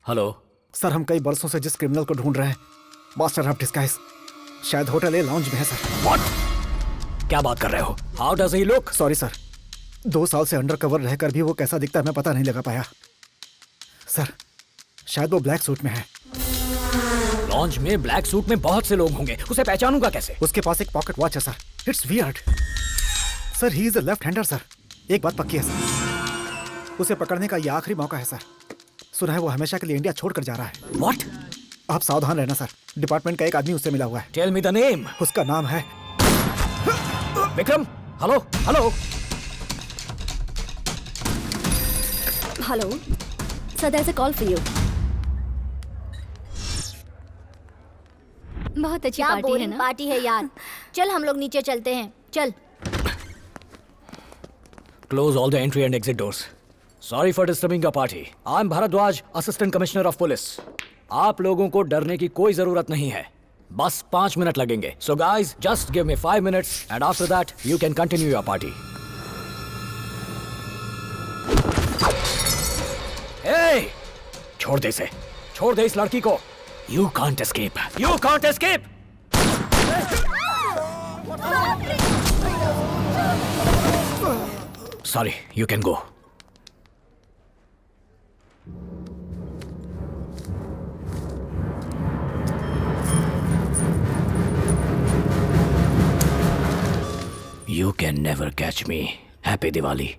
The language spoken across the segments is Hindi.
हेलो सर, हम कई बरसों से जिस क्रिमिनल को ढूंढ रहे हैं, मास्टर ऑफ डिस्गाइज, शायद होटल ए लाउंज में है सर। व्हाट? क्या बात कर रहे हो? How does he look? Sorry sir, 2 साल से अंडर कवर रहकर भी वो कैसा दिखता है मैं पता नहीं लगा पाया। सर, शायद वो ब्लैक सूट में है। लॉन्ज में ब्लैक सूट में बहुत से लोग होंगे, उसे पहचानूंगा कैसे? उसके पास एक पॉकेट वॉच है sir. It's weird sir, he is a left hander sir. एक बात पक्की है सर, उसे पकड़ने का ये आखिरी मौका है सर। सुना है वो हमेशा के लिए इंडिया छोड़कर जा रहा है। व्हाट? आप सावधान रहना सर, डिपार्टमेंट का एक आदमी उससे मिला हुआ है। Tell me the name. उसका नाम है Vikram. Hello hello hello sir, there is a call for you. बहुत अच्छी क्या पार्टी है बोरिंग ना? पार्टी है यार। चल हम लोग नीचे चलते हैं, चल। Close all the entry and exit doors. Sorry for disturbing your party. I am Bhardwaj, assistant commissioner of police. आप लोगों को डरने की कोई जरूरत नहीं है, बस 5 मिनट लगेंगे। So guys, just give me 5 minutes and after that you can continue your party. Hey! छोड़ दे इसे, छोड़ दे इस लड़की को। You can't escape. You can't escape. Sorry, you can go. You can never catch me. Happy Diwali.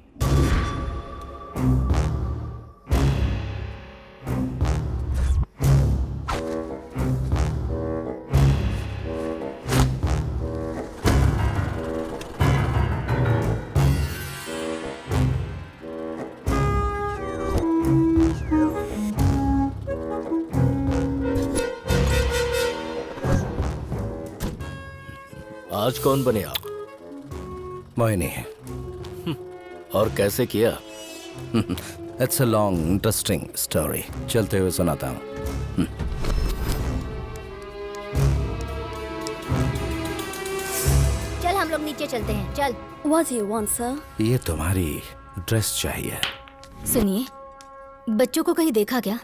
आज कौन बने आप? मोहिनी। और कैसे किया? It's a long interesting story, चलते हुए सुनाता हूँ। चल हम लोग नीचे चलते हैं, चल। What do you want, sir? ये तुम्हारी ड्रेस चाहिए। सुनिए, बच्चों को कहीं देखा क्या?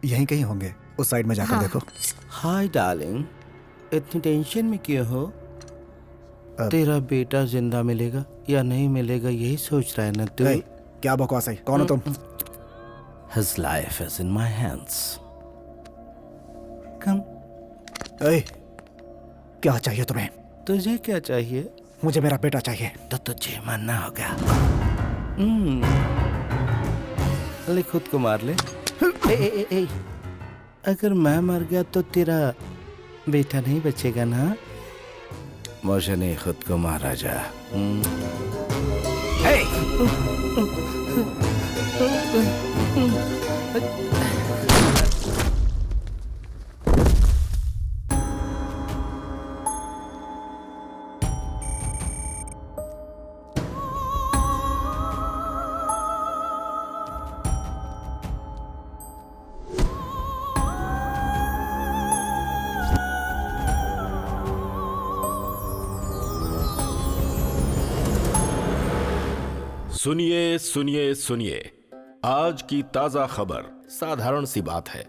यहीं कहीं होंगे, उस साइड में जाकर हाँ। देखो। हाय डार्लिंग, इतनी टेंशन में क्यों हो? तेरा बेटा जिंदा मिलेगा या नहीं मिलेगा यही सोच रहा है ना तू? ए, क्या बकवास है? कौन हो तुम? His life is in my hands. Come. ए, क्या चाहिए तुम्हें? तुझे क्या चाहिए? मुझे मेरा बेटा चाहिए। तो तुझे मरना होगा। ले खुद को मार ले। ए, ए, ए, ए, अगर मैं मर गया तो तेरा बेटा नहीं बचेगा ना? मुझे नहीं, खुद को मारा जा। Hey! सुनिए सुनिए सुनिए, आज की ताजा खबर। साधारण सी बात है,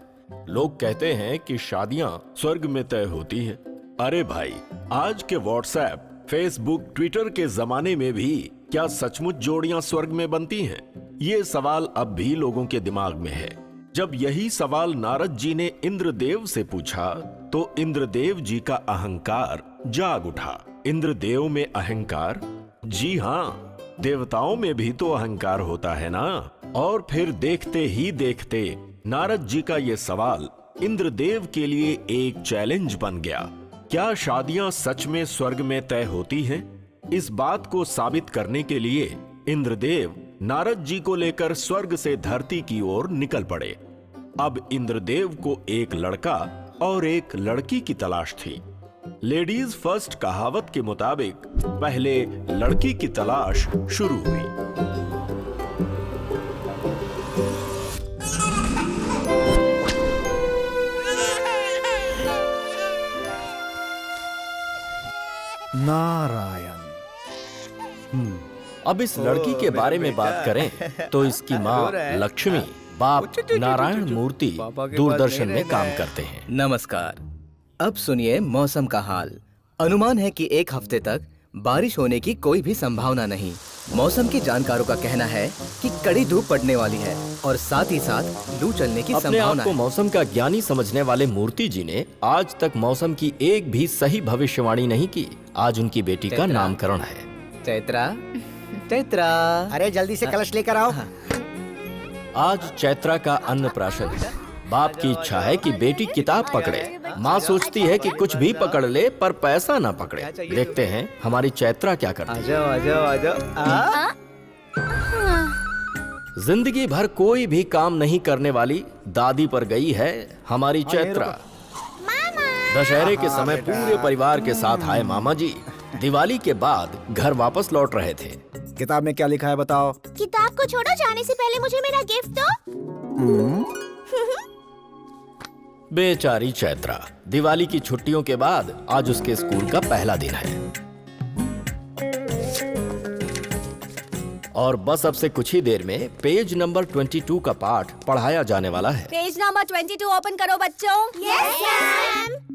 लोग कहते हैं कि शादियां स्वर्ग में तय होती हैं। अरे भाई, आज के व्हाट्सएप, फेसबुक, ट्विटर के जमाने में भी क्या सचमुच जोड़ियां स्वर्ग में बनती हैं? ये सवाल अब भी लोगों के दिमाग में है। जब यही सवाल नारद जी ने इंद्रदेव से पूछा तो इंद्रदेव जी का अहंकार जाग उठा। इंद्रदेव में अहंकार? जी हाँ, देवताओं में भी तो अहंकार होता है ना। और फिर देखते ही देखते नारद जी का यह सवाल इंद्रदेव के लिए एक चैलेंज बन गया। क्या शादियां सच में स्वर्ग में तय होती हैं? इस बात को साबित करने के लिए इंद्रदेव नारद जी को लेकर स्वर्ग से धरती की ओर निकल पड़े। अब इंद्रदेव को एक लड़का और एक लड़की की तलाश थी। लेडीज फर्स्ट कहावत के मुताबिक पहले लड़की की तलाश शुरू हुई। नारायण। अब इस लड़की के बारे में बात करें तो इसकी माँ लक्ष्मी बाप नारायण मूर्ति दूरदर्शन में काम करते हैं। नमस्कार। अब सुनिए मौसम का हाल। अनुमान है कि एक हफ्ते तक बारिश होने की कोई भी संभावना नहीं। मौसम के जानकारों का कहना है कि कड़ी धूप पड़ने वाली है और साथ ही साथ लू चलने की अपने संभावना आप को है। मौसम का ज्ञानी समझने वाले मूर्ति जी ने आज तक मौसम की एक भी सही भविष्यवाणी नहीं की। आज उनकी बेटी का चैत्रा। नामकरण है। चैत्रा, चैत्रा, अरे जल्दी से कलश लेकर आओ। आज चैत्रा का अन्नप्राशन है। बाप की इच्छा है कि बेटी किताब पकड़े। माँ सोचती है कि कुछ भी पकड़ ले पर पैसा ना पकड़े। देखते हैं हमारी चैत्रा क्या करती है। आजाओ आजाओ आजाओ। जिंदगी भर कोई भी काम नहीं करने वाली दादी पर गई है हमारी चैत्रा। दशहरे के समय पूरे परिवार के साथ आए मामा जी दिवाली के बाद घर वापस लौट रहे थे। किताब में क्या लिखा है बताओ। किताब को छोड़ो, जाने से पहले मुझे मेरा गिफ्ट दो। बेचारी चैत्रा, दिवाली की छुट्टियों के बाद आज उसके स्कूल का पहला दिन है और बस अब से कुछ ही देर में पेज नंबर 22 का पाठ पढ़ाया जाने वाला है। पेज नंबर 22 ओपन करो बच्चों। Yes ma'am.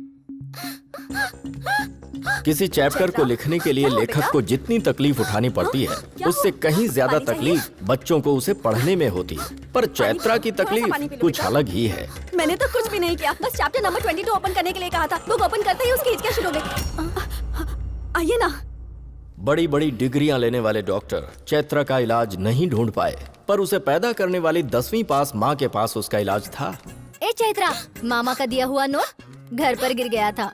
किसी चैप्टर को लिखने के लिए लेखक को जितनी तकलीफ उठानी पड़ती है उससे कहीं ज्यादा तकलीफ बच्चों को उसे पढ़ने में होती है। पर चैत्रा की तकलीफ कुछ अलग ही है। मैंने तो कुछ भी नहीं किया, बस चैप्टर नंबर 22 ओपन करने के लिए कहा था। बुक ओपन करते ही उसकी हिचकियां शुरू हो गई। आइए ना। बड़ी बड़ी डिग्रियां लेने वाले डॉक्टर चैत्रा का इलाज नहीं ढूंढ पाए, पर उसे पैदा करने वाली 10वीं पास माँ के पास उसका इलाज था। ए चैत्रा, मामा का दिया हुआ नोट घर पर गिर गया था।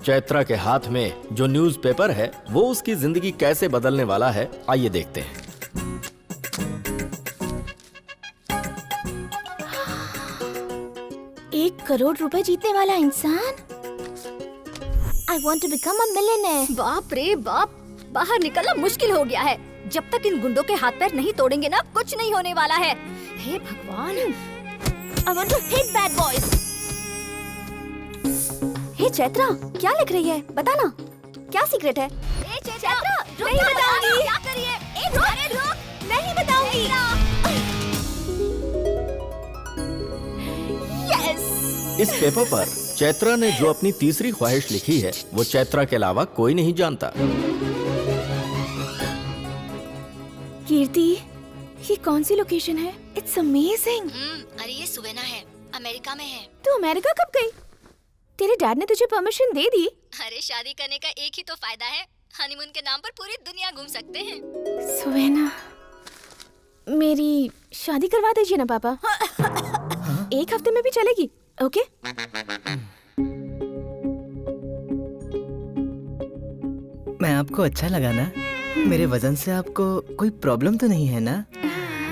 चैत्रा के हाथ में जो न्यूज़पेपर है वो उसकी जिंदगी कैसे बदलने वाला है, आइए देखते हैं। ₹1 करोड़ जीतने वाला इंसान। I want to become a millionaire। बाप रे बाप, बाहर निकलना मुश्किल हो गया है। जब तक इन गुंडों के हाथ पैर नहीं तोड़ेंगे ना, कुछ नहीं होने वाला है। हे भगवान। I want to hit bad boys। हे चैत्रा, क्या लिख रही है? बता ना, क्या सीक्रेट है? ए चैत्रा, नहीं बताऊंगी। क्या करिए? अरे रुक, नहीं बताऊंगी। यस। इस पेपर पर चैत्रा ने जो अपनी तीसरी ख्वाहिश लिखी है वो चैत्रा के अलावा कोई नहीं जानता। कीर्ति, ये कौन सी लोकेशन है? It's amazing. अरे ये सुवेना है, अमेरिका में है। तू अमेरिका कब गई? तेरे डैड ने तुझे परमिशन दे दी? अरे शादी करने का एक ही तो फायदा है, हनीमून के नाम पर पूरी दुनिया घूम सकते हैं। सुवेना, मेरी शादी करवा दीजिए ना पापा। एक हफ्ते में भी चलेगी? ओके। मैं आपको अच्छा लगा ना? मेरे वजन से आपको कोई प्रॉब्लम तो नहीं है ना?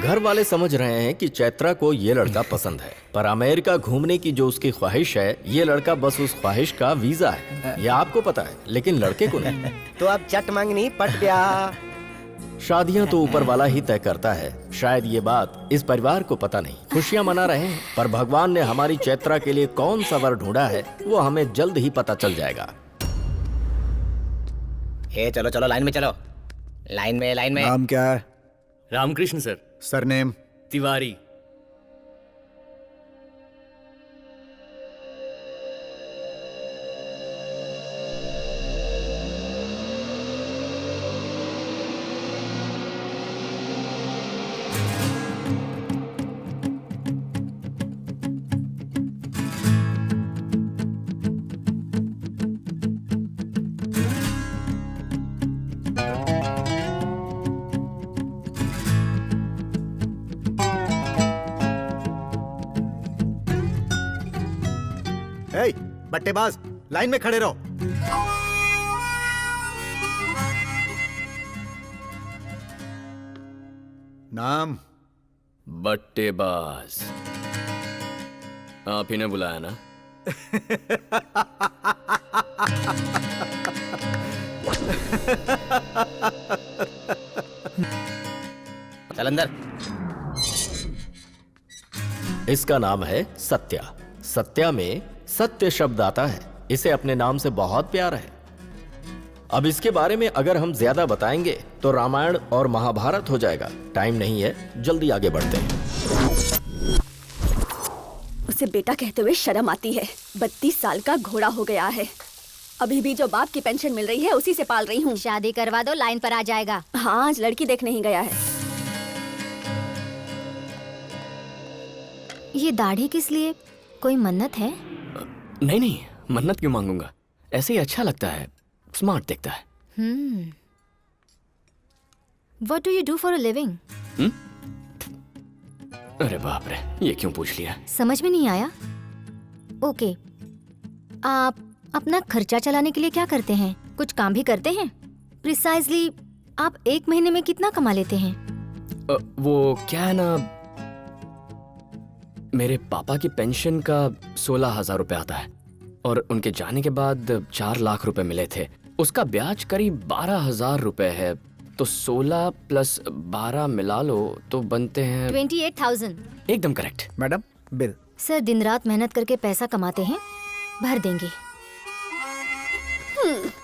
घर वाले समझ रहे हैं कि चैत्रा को ये लड़का पसंद है, पर अमेरिका घूमने की जो उसकी ख्वाहिश है ये लड़का बस उस ख्वाहिश का वीजा है। ये आपको पता है, लेकिन लड़के को नहीं। तो अब चट मांगनी पट ब्याह। शादियां तो ऊपर वाला ही तय करता है। शायद ये बात इस परिवार को पता नहीं। खुशियां मना रहे हैं, पर भगवान ने हमारी चैत्रा के लिए कौन सा वर ढूंढा है वो हमें जल्द ही पता चल जाएगा। हे चलो चलो, लाइन में चलो। लाइन में, लाइन में। नाम क्या है? रामकृष्ण सर। सरनेम? तिवारी। ए, बट्टेबाज, लाइन में खड़े रहो। नाम? बट्टेबाज। आप ही ने बुलाया ना? चल अंदर। इसका नाम है सत्या। सत्या में सत्य शब्द आता है। इसे अपने नाम से बहुत प्यार है। अब इसके बारे में अगर हम ज्यादा बताएंगे तो रामायण और महाभारत हो जाएगा। टाइम नहीं है, जल्दी आगे बढ़ते हैं। उसे बेटा कहते हुए शर्म आती है। 32 साल का घोड़ा हो गया है। अभी भी जो बाप की पेंशन मिल रही है उसी से पाल रही हूँ। शादी करवा दो, लाइन पर आ जाएगा। हाँ, आज लड़की देखने ही गया है। ये दाढ़ी किस लिए? कोई मन्नत है? नहीं नहीं, मन्नत क्यों मांगूंगा, ऐसे ही अच्छा लगता है, स्मार्ट दिखता है। What do you do for a living? अरे बाप रे, ये क्यों पूछ लिया? समझ में नहीं आया? ओके, आप अपना खर्चा चलाने के लिए क्या करते हैं? कुछ काम भी करते हैं? प्रिसाइजली आप एक महीने में कितना कमा लेते हैं? वो क्या है ना, मेरे पापा की पेंशन का 16,000 रुपए आता है और उनके जाने के बाद 4 लाख रुपए मिले थे। उसका ब्याज करीब 12,000 रुपए है, तो 16 प्लस 12 मिला लो तो बनते हैं 28,000। एकदम करेक्ट। Madam bill. सर दिन रात मेहनत करके पैसा कमाते हैं, भर देंगे।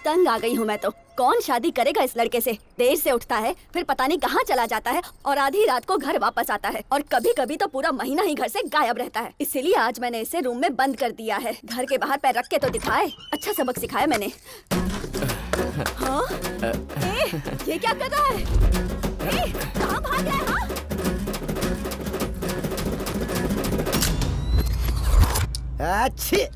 तंग आ गई हूँ मैं तो। कौन शादी करेगा इस लड़के से? देर से उठता है, फिर पता नहीं कहाँ चला जाता है और आधी रात को घर वापस आता है और कभी कभी तो पूरा महीना ही घर से गायब रहता है। इसीलिए आज मैंने इसे रूम में बंद कर दिया है। घर के बाहर पैर रख के तो दिखाए, अच्छा सबक सिखाया मैंने। हाँ? ये क्या कर रहा है? कहाँ भाग रहा है? हाँ? अच्छी,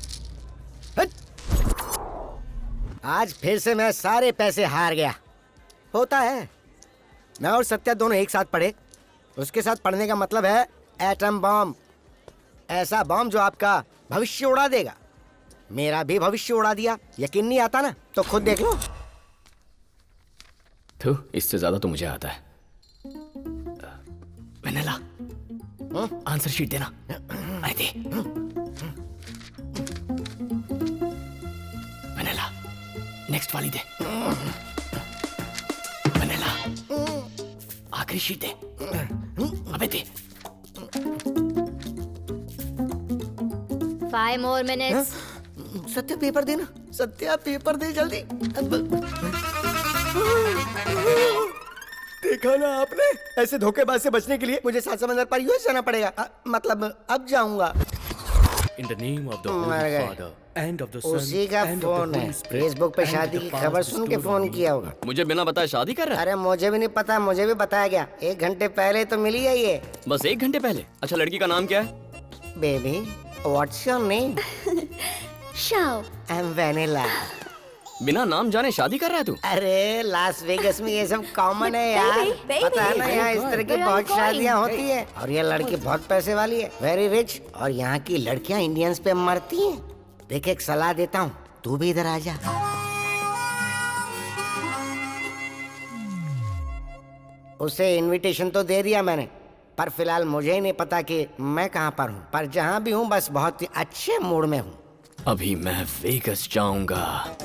आज फिर से मैं सारे पैसे हार गया। होता है, मैं और सत्या दोनों एक साथ पढ़े। उसके साथ पढ़ने का मतलब है एटम बॉम्ब, ऐसा बॉम्ब जो आपका भविष्य उड़ा देगा। मेरा भी भविष्य उड़ा दिया। यकीन नहीं आता ना तो खुद देख लो। तो इससे ज्यादा तो मुझे आता है। वेनेला, आंसर शीट देना। आए दे। वेनेला, नेक्स्ट वाली दे। वेनेला, आखिरी शीट दे। अबे दे। 5 more minutes। सत्या पेपर देना, सत्या पेपर दे जल्दी। देखा ना आपने, ऐसे धोखेबाज से बचने के लिए मुझे 7 समंदर पार यूएस जाना पड़ेगा। मतलब अब जाऊंगा। In the name of the मर Holy गए। Father and of the Son उसी का and of the फोन है। Holy Spirit फेसबुक पे and शादी the की past खबर सुन के story फोन of किया होगा। मुझे बिना बताए शादी कर रहा है? अरे मुझे भी नहीं पता, मुझे भी बताया गया। 1 घंटे पहले तो मिली है ये। बस 1 घंटे पहले? अच्छा, लड़की का नाम क्या है? Baby, what's your name? Shao. I am vanilla. बिना नाम जाने शादी कर रहा है तू? अरे लास वेगस में ये सब कॉमन है यार। पता है ना, यहाँ इस तरह की बहुत शादियाँ होती है और ये लड़की बहुत पैसे वाली है, वेरी रिच। और यहाँ की लड़कियाँ इंडियंस पे मरती हैं। देख, एक सलाह देता हूँ, तू भी इधर आ जा। उसे इनविटेशन तो दे दिया मैंने, पर फिलहाल मुझे ही नहीं पता कि मैं कहाँ पर हूँ। पर जहाँ भी हूँ बस बहुत ही अच्छे मूड में हूँ। अभी मैं वेगस जाऊंगा।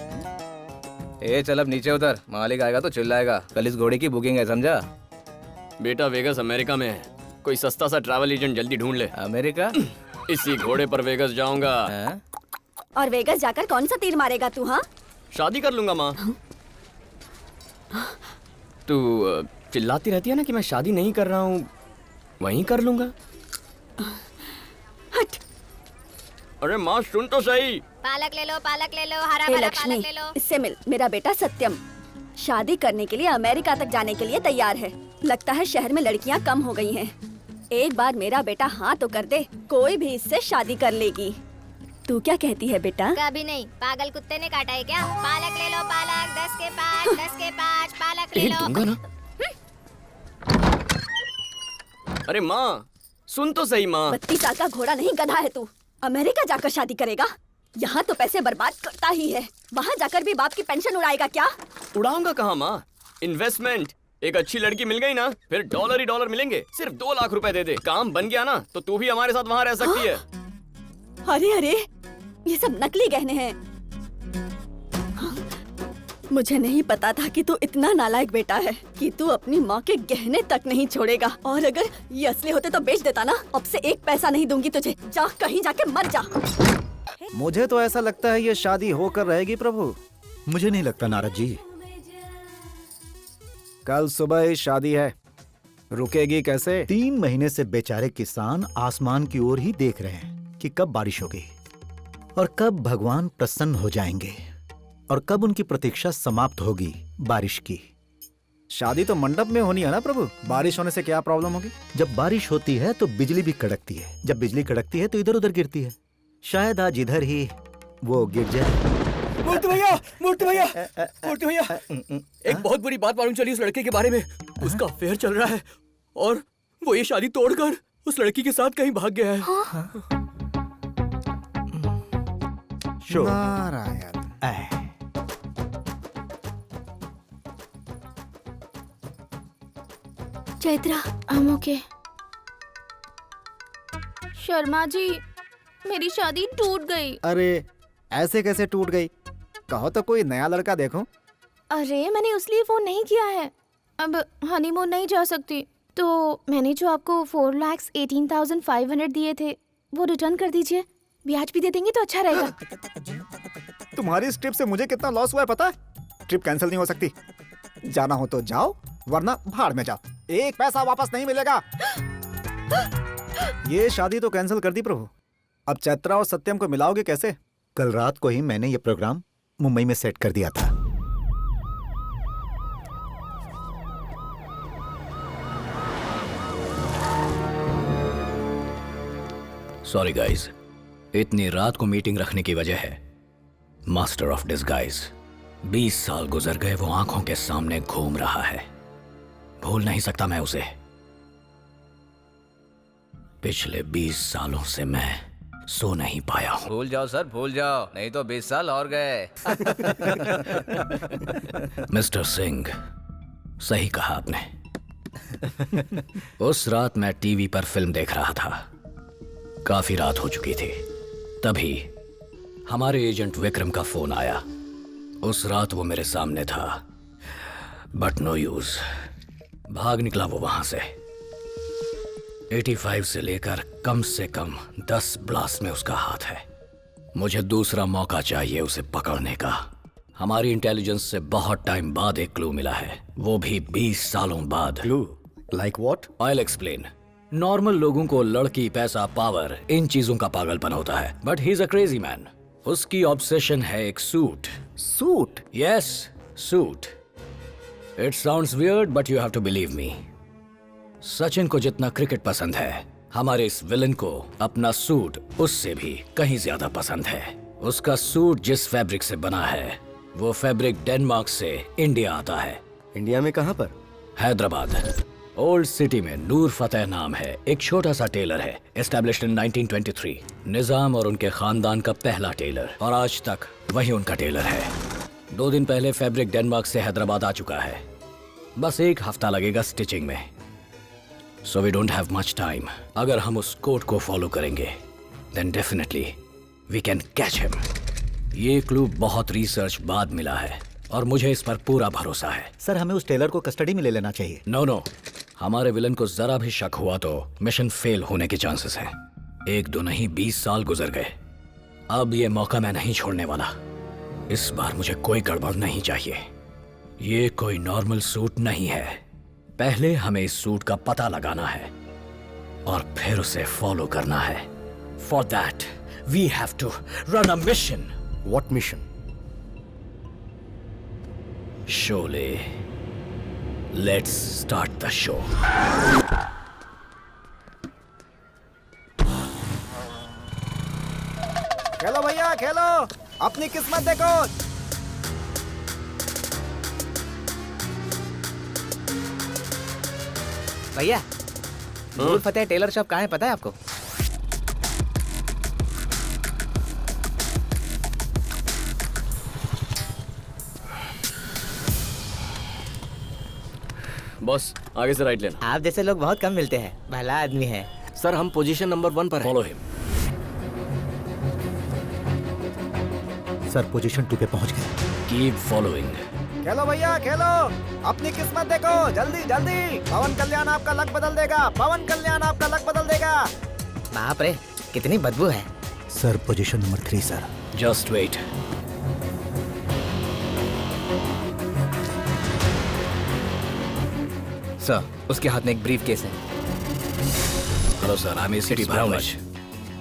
ए चल अब नीचे उतर, मालिक आएगा तो चिल्लाएगा। कल इस घोड़े की बुकिंग है, समझा? बेटा, वेगस अमेरिका में है। कोई सस्ता सा ट्रैवल एजेंट जल्दी ढूंढ ले। अमेरिका? इसी घोड़े पर वेगस जाऊंगा। और वेगस जाकर कौन सा तीर मारेगा तू? हाँ, शादी कर लूंगा माँ। तू चिल्लाती रहती है ना कि मैं शादी नहीं कर रहा हूँ, वहीं कर लूंगा। हट। अरे माँ सुन तो सही। पालक ले लो, पालक ले लो, हरा हे भरा लक्ष्मी, पालक ले लो। इससे मिल। मेरा बेटा सत्यम शादी करने के लिए अमेरिका तक जाने के लिए तैयार है। लगता है शहर में लड़कियां कम हो गई हैं। एक बार मेरा बेटा हाँ तो कर दे, कोई भी इससे शादी कर लेगी। तू क्या कहती है बेटा? कभी नहीं, पागल कुत्ते ने काटा है क्या? पालक ले लो, पालक 10 के 5, 10 के 5 पालक ले लो। दूंगा ना। अरे माँ सुन तो सही माँ। 32 साल का घोड़ा नहीं, गधा है तू। अमेरिका जाकर शादी करेगा? यहाँ तो पैसे बर्बाद करता ही है, वहाँ जाकर भी बाप की पेंशन उड़ाएगा क्या? उड़ाऊंगा कहाँ माँ, इन्वेस्टमेंट। एक अच्छी लड़की मिल गई ना, फिर डॉलर ही डॉलर मिलेंगे। सिर्फ 2 लाख रुपए दे दे, काम बन गया ना, तो तू भी हमारे साथ वहाँ रह सकती है। अरे अरे, ये सब नकली गहने हैं। मुझे नहीं पता था कि तू इतना नालायक बेटा है कि तू अपनी माँ के गहने तक नहीं छोड़ेगा। और अगर ये असली होते तो बेच देता ना। अब से 1 पैसा नहीं दूंगी तुझे। जा, कहीं जाके मर जा। मुझे तो ऐसा लगता है ये शादी होकर रहेगी प्रभु। मुझे नहीं लगता नारद जी। कल सुबह ही शादी है, रुकेगी कैसे? 3 महीने से बेचारे किसान आसमान की ओर ही देख रहे हैं। कि कब बारिश होगी और कब भगवान प्रसन्न हो जाएंगे और कब उनकी प्रतीक्षा समाप्त होगी बारिश की। शादी तो मंडप में होनी है ना प्रभु, बारिश होने से क्या प्रॉब्लम होगी? जब बारिश होती है तो बिजली भी कड़कती है, जब बिजली कड़कती है तो इधर उधर गिरती है। शायद आज इधर ही वो गिर जाए। मूर्ति भैया, मूर्ति भैया, मूर्ति भैया, एक बहुत बुरी बात मालूम चली उस लड़के के बारे में। उसका अफेयर चल रहा है और वो ये शादी तोड़कर उस लड़की के साथ कहीं भाग गया है। नारायण। चैत्रा, हम ओके। शर्मा जी, मेरी शादी टूट गई। अरे ऐसे कैसे टूट गई? कहो तो कोई नया लड़का देखो। अरे मैंने उसलिए फोन नहीं किया है, अब हनीमून नहीं जा सकती, तो मैंने जो आपको 4,18,500 दिए थे वो रिटर्न कर दीजिए, ब्याज भी दे देंगे तो अच्छा रहेगा। तुम्हारी इस ट्रिप से मुझे कितना लॉस हुआ है पता है? ट्रिप कैंसिल नहीं हो सकती। जाना हो तो जाओ, वरना भाड़ में जाओ, एक पैसा वापस नहीं मिलेगा। ये शादी तो कैंसिल कर दी प्रभु। अब चैत्रा और सत्यम को मिलाओगे कैसे? कल रात को ही मैंने ये प्रोग्राम मुंबई में सेट कर दिया था। सॉरी गाइस, इतनी रात को मीटिंग रखने की वजह है मास्टर ऑफ डिस्गाइज। 20 साल गुजर गए, वो आंखों के सामने घूम रहा है। भूल नहीं सकता मैं उसे। पिछले 20 सालों से मैं सो नहीं पाया हूं। भूल जाओ सर, भूल जाओ, नहीं तो 20 साल और गए। मिस्टर सिंह, सही कहा आपने। उस रात मैं टीवी पर फिल्म देख रहा था, काफी रात हो चुकी थी। तभी हमारे एजेंट विक्रम का फोन आया। उस रात वो मेरे सामने था, बट नो यूज। भाग निकला वो वहां से। 85 से लेकर कम से कम 10 ब्लास्ट में उसका हाथ है। मुझे दूसरा मौका चाहिए उसे पकड़ने का। हमारी इंटेलिजेंस से बहुत टाइम बाद एक क्लू मिला है, वो भी 20 सालों बाद। Clue like what? I'll explain. Normal लोगों को लड़की, पैसा, पावर, इन चीजों का पागलपन होता है, but he is a crazy man. उसकी ऑब्सेशन है एक suit. Suit? Yes, suit. It sounds weird but you have to believe me. Sachin को जितना क्रिकेट पसंद है, हमारे इस विलन को अपना सूट उससे भी कहीं ज्यादा पसंद है। उसका सूट जिस फैब्रिक से बना है, वो फैब्रिक डेनमार्क से इंडिया आता है। इंडिया में कहाँ पर? हैदराबाद। ओल्ड सिटी में नूर फतेह नाम है, एक छोटा सा टेलर है, एस्टैब्लिश्ड इन 1923। निजाम और उनके खानदान का पहला टेलर, और आज तक वही उनका टेलर है। 2 दिन पहले फैब्रिक डेनमार्क से हैदराबाद आ चुका है। बस 1 हफ्ता लगेगा स्टिचिंग में। So we don't have much time. अगर हम उस कोड को फॉलो करेंगे, then definitely we can catch him. ये क्लू बहुत रिसर्च बाद मिला है और मुझे इस पर पूरा भरोसा है। सर, हमें उस टेलर को कस्टडी में ले लेना चाहिए। नो, हमारे विलन को जरा भी शक हुआ तो मिशन फेल होने के चांसेस हैं। 1-2 नहीं, 20 साल गुजर गए। अब ये मौका मैं नहीं छोड़ने वाला। इस बार मुझे कोई गड़बड़ नहीं चाहिए। ये कोई नॉर्मल सूट नहीं है। पहले हमें इस सूट का पता लगाना है और फिर उसे फॉलो करना है। For that we have to run a mission. What mission? Sholay, let's start the show. खेलो भैया खेलो, अपनी किस्मत देखो। भैया, नूर फतेह टेलर शॉप कहाँ है पता है आपको? बॉस, आगे से राइट लेना। आप जैसे लोग बहुत कम मिलते हैं, भला आदमी है। सर, हम पोजीशन नंबर 1 पर हैं। Follow him. सर, पोजीशन 2 पे पहुंच गए। Keep following. खेलो भैया खेलो, अपनी किस्मत देखो, जल्दी जल्दी। पवन कल्याण आपका लक बदल देगा, पवन कल्याण आपका लक बदल देगा। बाप रे, कितनी बदबू है। Sir, position number 3 sir. Just wait. Sir, उसके हाथ में एक ब्रीफ केस है। Hello sir, I am city भरावज।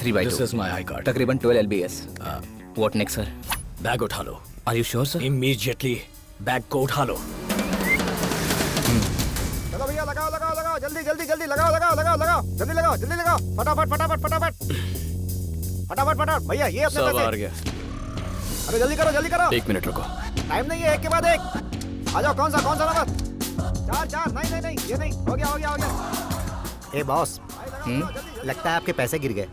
3/2 This is my I card. तकरीबन 12 lbs. What next, sir? Bag उठा लो. Are you sure, sir? Immediately bag को उठा लो. चलो भैया लगाओ लगाओ लगाओ जल्दी जल्दी जल्दी लगाओ लगाओ लगाओ लगाओ जल्दी लगाओ फटाफट फटाफट फटाफट फटाफट फटाफट भैया ये अपने सब पैसे आ गया. अरे जल्दी करो 1 मिनट रुको. टाइम नहीं है एक के बाद एक आ जाओ कौन सा नंबर 4 नहीं ये नहीं हो गया ए बॉस लगता है आपके पैसे गिर गए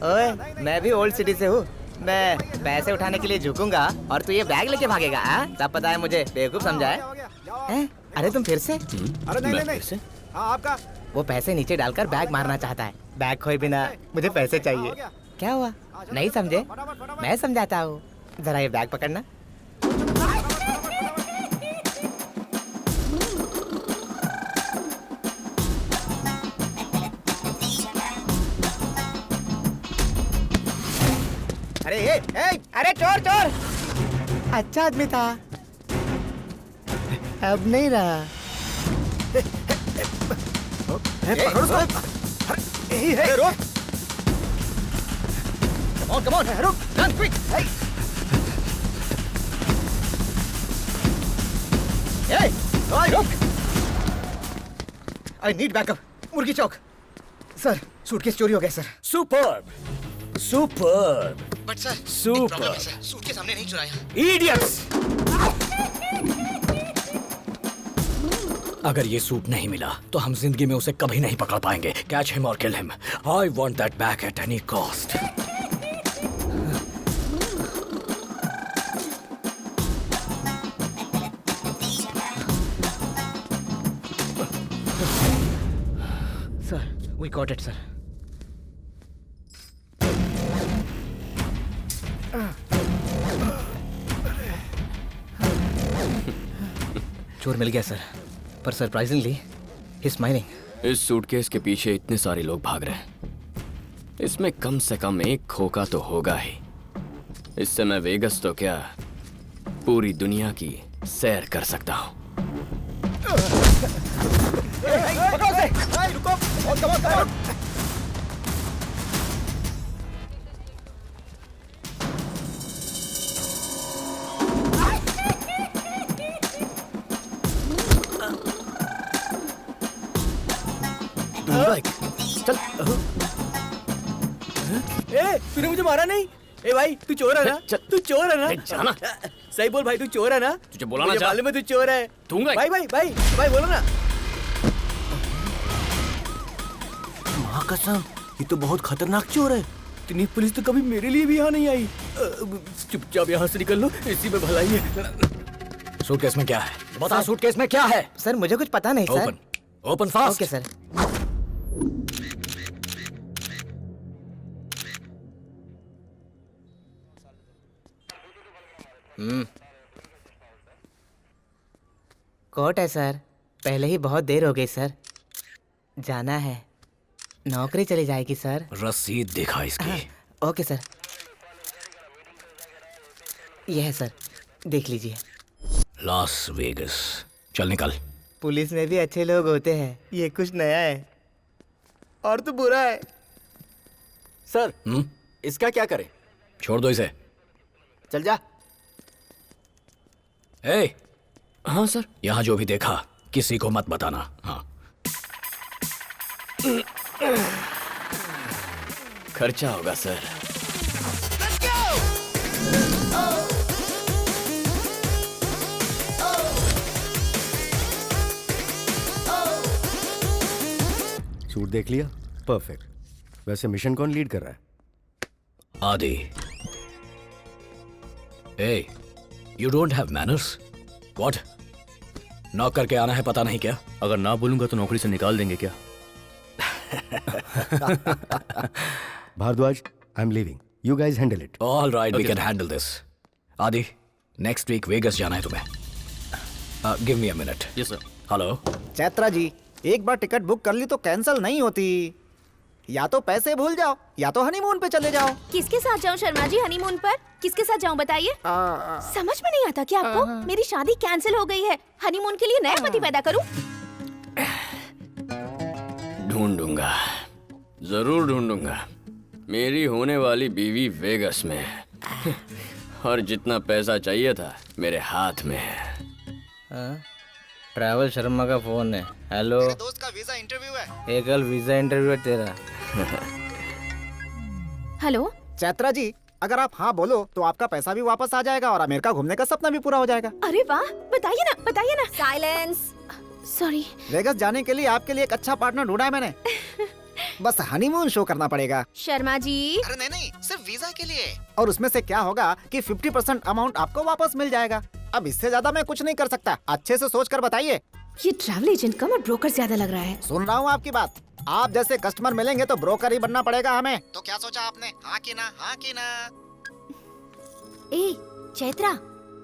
ओए मैं भी ओल्ड सिटी से हूँ मैं पैसे उठाने के लिए झुकूंगा और तू ये बैग लेके भागेगा सब पता है मुझे बेवकूफ समझा है अरे तुम फिर से अरे नहीं हाँ आपका वो पैसे नीचे डालकर बैग मारना चाहता है बैग खोए बिना मुझे पैसे चाहिए क्या हुआ नहीं समझे मैं समझाता हूँ जरा ये बैग पकड़ना अरे चोर अच्छा आदमी था अब नहीं रहा Come on, रुक, run quick. Hey, रुक. I need backup. मुर्गी चौक. सर, सूटकेस चोरी हो गया sir. Superb. But sir, Super. Suitcase हमने नहीं चुराया. Idiots. अगर ये सूट नहीं मिला तो हम जिंदगी में उसे कभी नहीं पकड़ पाएंगे. Catch him or kill him. I want that back at any cost. Sir, we got it, sir. चोर मिल गया सर, पर सरप्राइजिंगली ही स्माइलिंग. इस सूटकेस के पीछे इतने सारे लोग भाग रहे हैं. इसमें कम से कम एक खोखा तो होगा ही. इससे मैं वेगस तो क्या पूरी दुनिया की सैर कर सकता हूँ. चल. तूने मुझे मारा नहीं. ए भाई तू चोर है ना. तू चोर है ना. जाना. सही बोल भाई, तू चोर है ना. तुझे बोला ना. मालूम है तू चोर है. दूंगा. भाई बोलो ना. माँ कसम, ये तो बहुत खतरनाक चोर है. इतनी पुलिस तो कभी मेरे लिए भी यहाँ नहीं आई. चुपचाप यहाँ से निकल लो, इसी में भलाई है. सूटकेस में क्या है? बता. सूटकेस में क्या है? सर मुझे कुछ पता नहीं sir. Open fast. Okay sir. Court है सर. पहले ही बहुत देर हो गई सर. जाना है. नौकरी चली जाएगी सर. रसीद दिखा इसकी. Okay sir. यह है सर, देख लीजिए. Las Vegas. चल निकल. पुलिस में भी अच्छे लोग होते हैं. ये कुछ नया है और तो बुरा है. सर, इसका क्या करें? छोड़ दो इसे. चल जा. ए, हाँ सर. यहाँ जो भी देखा किसी को मत बताना. हाँ. खर्चा होगा सर. सूट देख लिया. परफेक्ट. वैसे मिशन कौन लीड कर रहा है? आदि. ए, you don't have manners. What? Knock करके आना है पता नहीं क्या? अगर ना बोलूंगा तो नौकरी से निकाल देंगे क्या? Bharadwaj, I am leaving. You guys handle it. All right, we can handle this. Aadi, next week Vegas जाना है तुम्हें. Give me a minute. Yes sir. Hello Chaitra ji, एक बार टिकट बुक कर ली तो कैंसिल नहीं होती. या तो पैसे भूल जाओ या तो हनीमून पे चले जाओ. किसके साथ जाऊं शर्मा जी हनीमून पर? किसके साथ जाऊं बताइए. समझ में नहीं आता क्या आपको? मेरी शादी कैंसिल हो गई है. हनीमून के लिए नया पति पैदा करूं? ढूंढूंगा, जरूर ढूंढूंगा. मेरी होने वाली बीवी वेगस में है और जितना पैसा चाहिए था मेरे हाथ में है। ट्रैवल शर्मा का फोन है। हेलो, मेरे दोस्त का वीजा इंटरव्यू है। एक कल वीजा इंटरव्यू है तेरा। हेलो चैत्रा जी, अगर आप हाँ बोलो तो आपका पैसा भी वापस आ जाएगा और अमेरिका घूमने का सपना भी पूरा हो जाएगा। अरे वाह, बताइए ना। साइलेंस। सॉरी। वेगस जाने के लिए आपके लिए एक अच्छा पार्टनर ढूंढा है मैंने। बस हनीमून शो करना पड़ेगा। शर्मा जी। अरे नहीं, सिर्फ वीजा के लिए। और उसमें से क्या होगा कि 50% अमाउंट आपको वापस मिल जाएगा। अब इससे ज्यादा मैं कुछ नहीं कर सकता। अच्छे से सोच कर बताइए। ये ट्रैवल एजेंट कम और ब्रोकर ज्यादा लग रहा है। सुन रहा हूँ आपकी बात। आप जैसे कस्टमर मिलेंगे तो ब्रोकर ही बनना पड़ेगा हमें। तो क्या सोचा आपने? हाँ की ना, हाँ की ना। ए चैत्रा,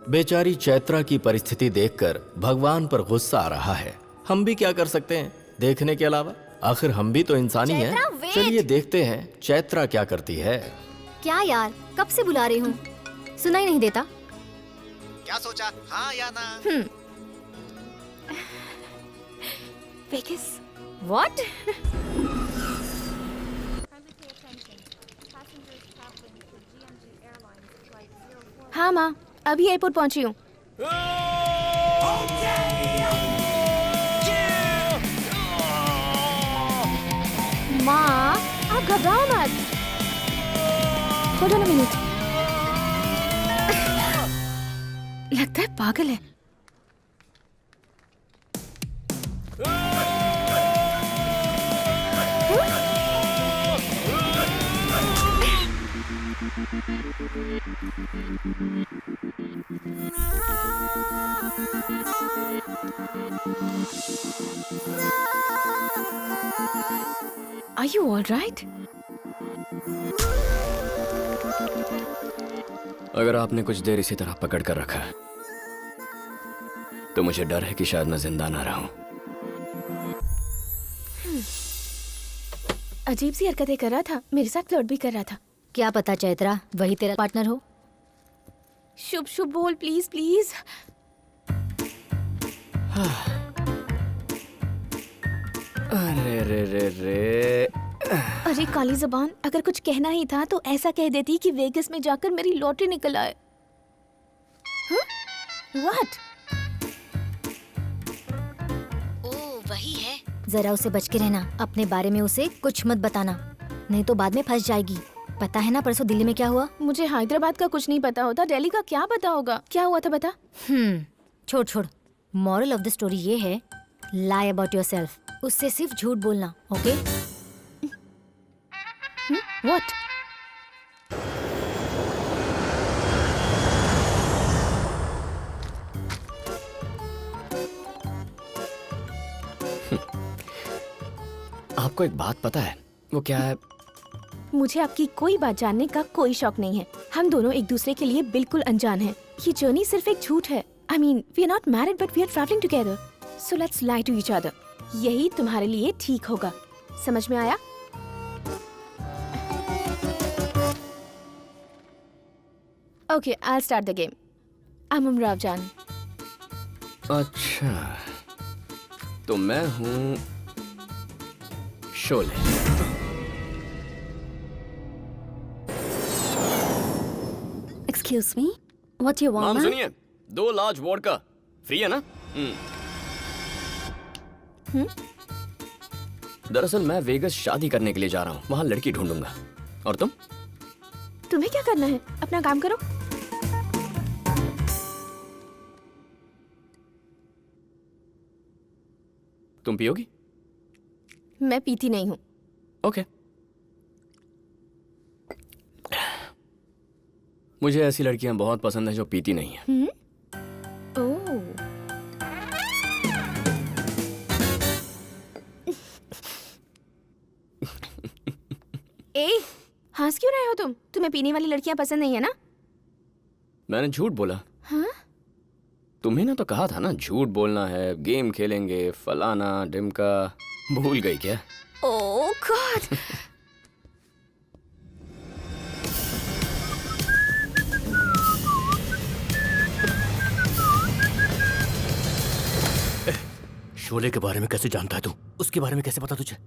बेचारी चैत्रा की परिस्थिति देखकर भगवान पर गुस्सा आ रहा है। हम भी क्या कर सकते हैं देखने के अलावा? आखिर हम भी तो इंसान ही हैं। चैत्रा, wait! चलिए देखते हैं चैत्रा क्या करती है। क्या यार, कब से बुला रही हूँ, सुनाई नहीं देता? क्या सोचा? हाँ या ना? वेगस। What? हाँ माँ, अभी एयरपोर्ट पहुँची हूँ। माँ, आप घबराओ मत। Hold on a minute. लगता है पागल है। Are you all right? अगर आपने कुछ देर इसी तरह पकड़ कर रखा है तो मुझे डर है कि शायद मैं जिंदा ना रहूं। अजीब सी हरकतें कर रहा था, मेरे साथ फ्लर्ट भी कर रहा था। क्या पता चैत्रा वही तेरा पार्टनर हो। शुभ शुभ बोल, प्लीज प्लीज। अरे रे रे रे। अरे काली जबान, अगर कुछ कहना ही था तो ऐसा कह देती कि वेगस में जाकर मेरी लॉटरी निकल आए। What? ओह वही है। जरा उसे बच के रहना, अपने बारे में उसे कुछ मत बताना, नहीं तो बाद में फंस जाएगी। पता है ना परसों दिल्ली में क्या हुआ? मुझे हैदराबाद का कुछ नहीं पता होता, दिल्ली का क्या पता होगा? क्या हुआ था बता। छोड़। मॉरल ऑफ द स्टोरी ये है, लाई अबाउट योरसेल्फ। उससे सिर्फ झूठ बोलना, ओके? What? आपको एक बात पता है? वो क्या है? मुझे आपकी कोई बात जानने का कोई शौक नहीं है। हम दोनों एक दूसरे के लिए बिल्कुल अनजान हैं। ये जर्नी सिर्फ एक झूठ है। I mean, we are not married, but we are traveling together. So let's lie to each other. यही तुम्हारे लिए ठीक होगा। समझ में आया? Okay, I'll start the game. I'm Umrao जान। अच्छा, तो मैं हूँ Sholay. Excuse me, what do you want? नाम सुनिए, 2 लार्ज वोडका फ्री है ना? दरअसल मैं वेगस शादी करने के लिए जा रहा हूँ, वहाँ लड़की ढूंढूंगा। और तुम? तुम्हें क्या करना है? अपना काम करो। तुम पियोगी? मैं पीती नहीं हूँ। ओके। मुझे ऐसी लड़कियां बहुत पसंद है जो पीती नहीं है। ओह। हंस क्यों रहे हो तुम? तुम्हें पीने वाली लड़कियां पसंद नहीं है ना? मैंने झूठ बोला। हाँ? तुम्हें ना तो कहा था ना झूठ बोलना है, गेम खेलेंगे, फलाना ढिमका। भूल गई क्या? ओह गॉड। शोले के बारे में कैसे जानता है तू? उसके बारे में कैसे पता तुझे?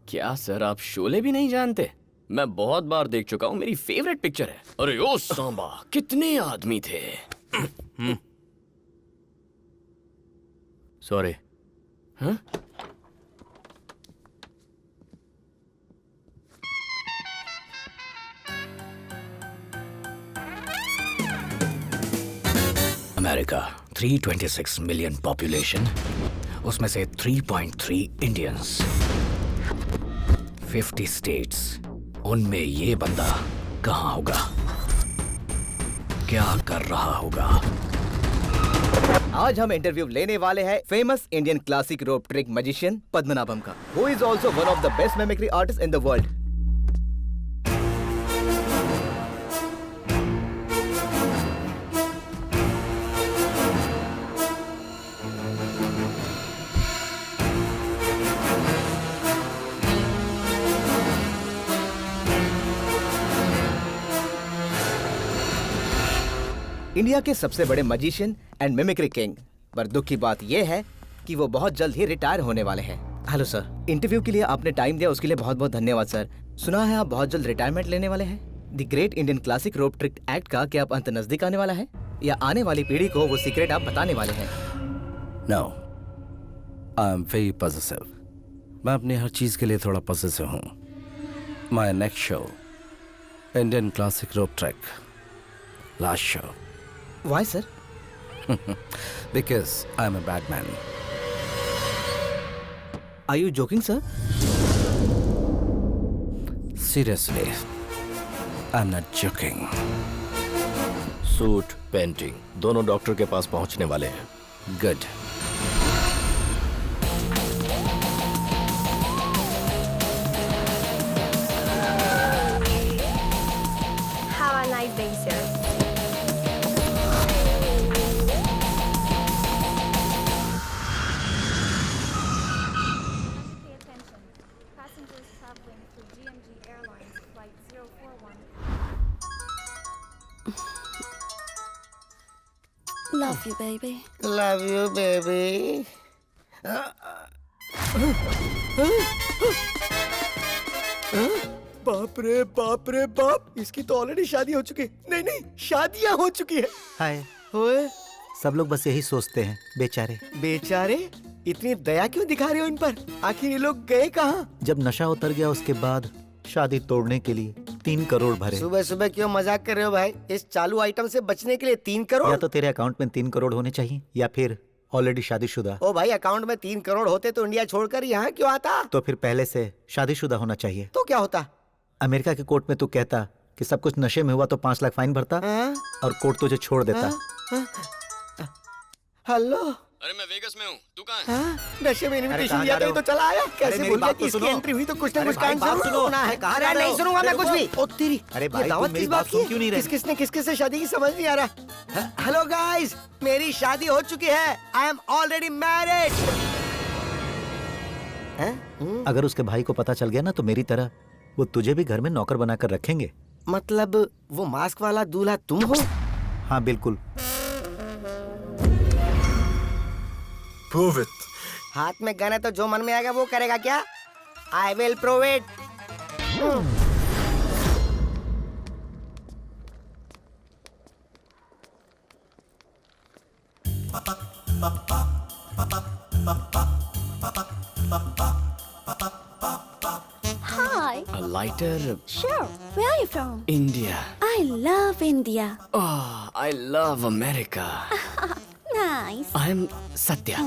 क्या सर, आप शोले भी नहीं जानते? मैं बहुत बार देख चुका हूँ, मेरी फेवरेट पिक्चर है। अरे ओ सांबा, कितने आदमी थे। सॉरी। हाँ? अमेरिका 326 मिलियन पॉपुलेशन, उसमें से 3.3 इंडियंस, 50 स्टेट्स। उनमें ये बंदा कहाँ होगा, क्या कर रहा होगा? आज हम इंटरव्यू लेने वाले हैं famous Indian classic rope trick magician Padmanabham का, who is also one of the best mimicry artist in the world. India के सबसे बड़े मैजिशियन एंड मिमिक्री किंग, पर दुख की बात यह है कि वो बहुत जल्द ही रिटायर होने वाले हैं। हेलो सर, इंटरव्यू के लिए आपने टाइम दिया उसके लिए बहुत बहुत धन्यवाद सर। सुना है आप बहुत जल्द रिटायरमेंट लेने वाले हैं। The great Indian classic rope trick act का क्या आप अंत नजदीक आने वाला है, या आने वाली पीढ़ी को वो सीक्रेट आप बताने वाले हैं? No, I am very positive. मैं अपनी हर चीज के लिए थोड़ा पॉजिटिव हूँ। My next show, Indian classic rope trick, last show. Why, sir? Because I'm a bad man. Are you joking, sir? Seriously, I'm not joking. Suit, painting दोनों डॉक्टर के पास पहुंचने वाले हैं। Good. Have a nice day, sir. Love you, baby. Love you, baby. बाप रे बाप रे बाप, इसकी तो ऑलरेडी शादी हो चुकी है। नहीं नहीं, शादियां हो चुकी है। हाय। ओए, सब लोग बस यही सोचते हैं, बेचारे। बेचारे? इतनी दया क्यों दिखा रहे हो इन पर? आखिर ये लोग गए कहाँ? जब नशा उतर गया उसके बाद शादी तोड़ने के लिए 3 करोड़ भरे। सुबह सुबह क्यों मजाक कर रहे हो भाई? इस चालू आइटम से बचने के लिए 3 करोड़? या तो तेरे अकाउंट में 3 करोड़ होने चाहिए, या फिर ऑलरेडी शादीशुदा। ओ भाई, अकाउंट में 3 करोड़ होते तो इंडिया छोड़कर यहाँ क्यों आता? तो फिर पहले से शादीशुदा होना चाहिए। तो क्या होता? अमेरिका के कोर्ट में तू कहता कि सब कुछ नशे में हुआ तो 5 लाख फाइन भरता, और कोर्ट तुझे छोड़ देता। हेलो, अरे मैं वेगस में हूँ, तू कहाँ है? नशे में इनविटेशन दिया था तो चला आया। कैसे भूल गया कि इसकी एंट्री हुई तो कुछ ना कुछ काम जरूर होना है। कहा नहीं सुनूंगा मैं कुछ भी। ओ तेरी, अरे भाई, दावत किस बात की? क्यों नहीं रहे? किसने किसके से शादी की समझ नहीं आ रहा। हेलो गाइस, मेरी शादी हो चुकी है। I am already married. अगर उसके भाई को पता चल गया ना तो मेरी तरह वो तुझे भी घर में नौकर बनाकर रखेंगे। मतलब वो मास्क वाला दूल्हा तुम हो? हाँ बिल्कुल। Prove it. हाथ में गन है तो जो मन में आएगा वो करेगा क्या? I will prove it. Hi. A lighter. Sure. Where are you from? India. I love India. Oh, I love America. Nice. I'm Satya.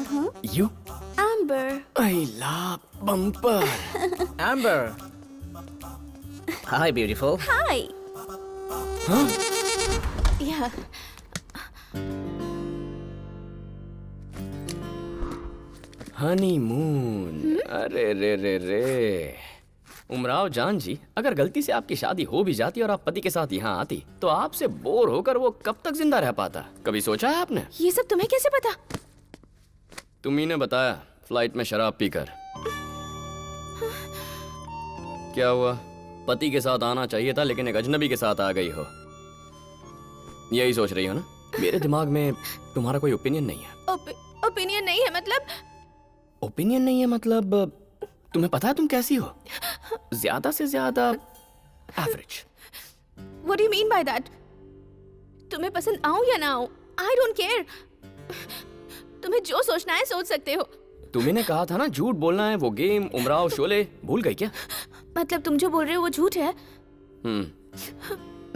You? Amber. I love Bumper. Amber. Hi, beautiful. Hi. Huh? Yeah. Honeymoon. अरे रे रे रे। उमराव जान जी, अगर गलती से आपकी शादी हो भी जाती और आप पति के साथ यहाँ आती तो आपसे बोर होकर वो कब तक जिंदा रह पाता? कभी सोचा है आपने? ये सब तुम्हें कैसे पता? तुम्ही ने बताया, फ्लाइट में शराब पीकर। क्या हुआ? पति के साथ आना चाहिए था लेकिन एक अजनबी के साथ आ गई हो। यही सोच रही हो ना? मेरे दिमाग में तुम्हारा कोई ओपिनियन नहीं है। ओपिनियन नहीं है मतलब? ओपिनियन नहीं है मतलब तुम्हें पता है तुम कैसी हो? ज्यादा से ज्यादा average. What do you mean by that? तुम्हें पसंद आऊं या ना आऊं, I don't care. तुम्हें जो सोचना है सोच सकते हो। तुम्ही कहा था ना झूठ बोलना है, वो गेम, उमराव, शोले भूल गई क्या? मतलब तुम जो बोल रहे हो वो झूठ है?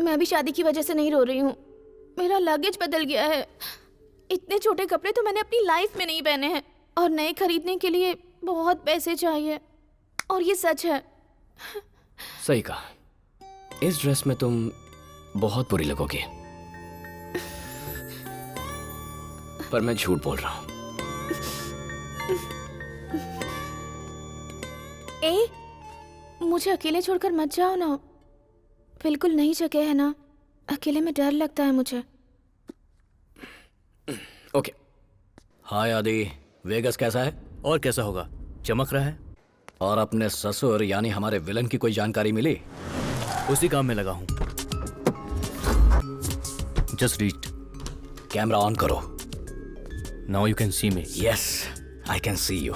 मैं भी शादी की वजह से नहीं रो रही हूँ। मेरा लगेज बदल गया है। इतने छोटे कपड़े तो मैंने अपनी लाइफ में नहीं पहने हैं और नए खरीदने के लिए बहुत पैसे चाहिए, और ये सच है। सही कहा, इस ड्रेस में तुम बहुत बुरी लगोगी। पर मैं झूठ बोल रहा हूँ। ए, मुझे अकेले छोड़कर मत जाओ ना। बिल्कुल नई जगह है ना, अकेले में डर लगता है मुझे। ओके। हाय आदि, वेगस कैसा है? और कैसा होगा, चमक रहा है। और अपने ससुर यानी हमारे विलन की कोई जानकारी मिली? उसी काम में लगा हूँ। Just reached. कैमरा ऑन करो। Now you can see me. Yes, I can see you.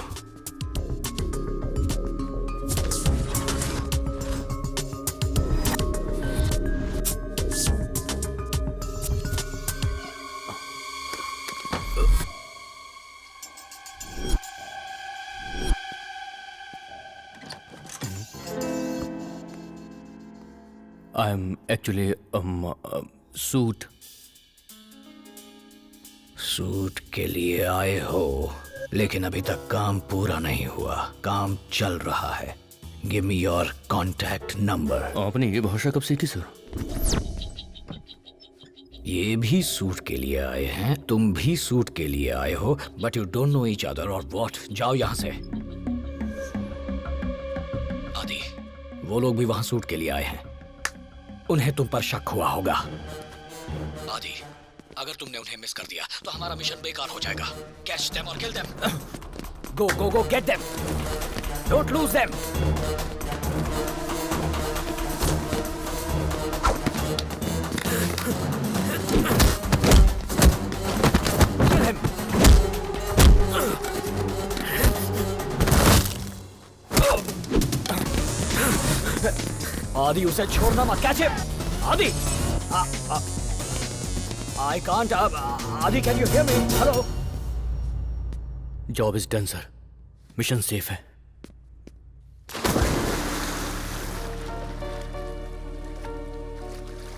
I am actually suit के लिए आए हो, लेकिन अभी तक काम पूरा नहीं हुआ। काम चल रहा है। Give me your contact number. आपने ये भाषा कब सीखी सर? ये भी सूट के लिए आए हैं, तुम भी सूट के लिए आए हो, but you don't know each other और व्हाट। जाओ यहाँ से। आदि, वो लोग भी वहां सूट के लिए आए हैं। उन्हें तुम पर शक हुआ होगा। आदि, अगर तुमने उन्हें मिस कर दिया तो हमारा मिशन बेकार हो जाएगा। कैच देम और kill them. Go go go, get them. Don't lose them. Kill him. आदि, उसे छोड़ना मत। Catch him. आदि, I can't. Adi, can you hear me? Hello? Job is done sir. Mission safe है।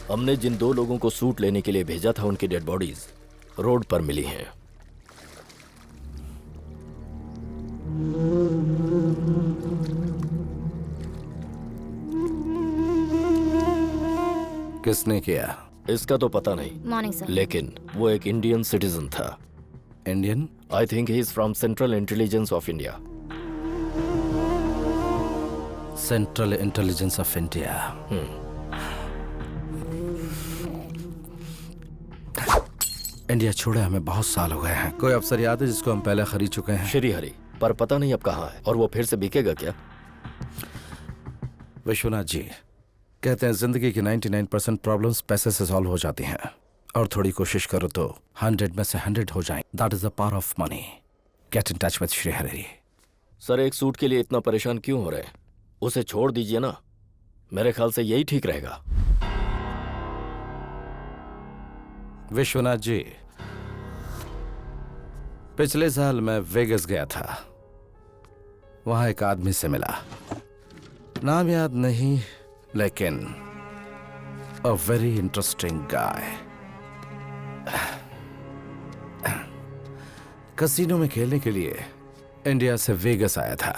हमने जिन 2 लोगों को सूट लेने के लिए भेजा था, उनकी डेड बॉडीज रोड पर मिली हैं। किसने किया? इसका तो पता नहीं। Morning sir. लेकिन वो एक इंडियन सिटीजन था। Indian? I think he is from central intelligence of India. Central intelligence of India. India छोड़े हमें बहुत साल हो गए हैं। कोई अफसर याद है जिसको हम पहले खरीद चुके हैं? श्री हरि, पर पता नहीं अब कहाँ है, और वो फिर से बिकेगा क्या? विश्वनाथ जी कहते हैं जिंदगी की 99% प्रॉब्लम्स पैसे से सॉल्व हो जाती हैं, और थोड़ी कोशिश करो तो 100 में से 100 हो जाएं। That is the power of money. Get in touch with Shri Hari. Sir, एक सूट के लिए इतना परेशान क्यों हो रहे हैं? उसे छोड़ दीजिए ना। मेरे ख्याल से यही ठीक रहेगा। विश्वनाथ जी, पिछले साल मैं वेगस गया था। वहां एक आदमी से मिला। नाम याद नहीं, लेकिन a very interesting guy. Casino में खेलने के लिए इंडिया से वेगस आया था।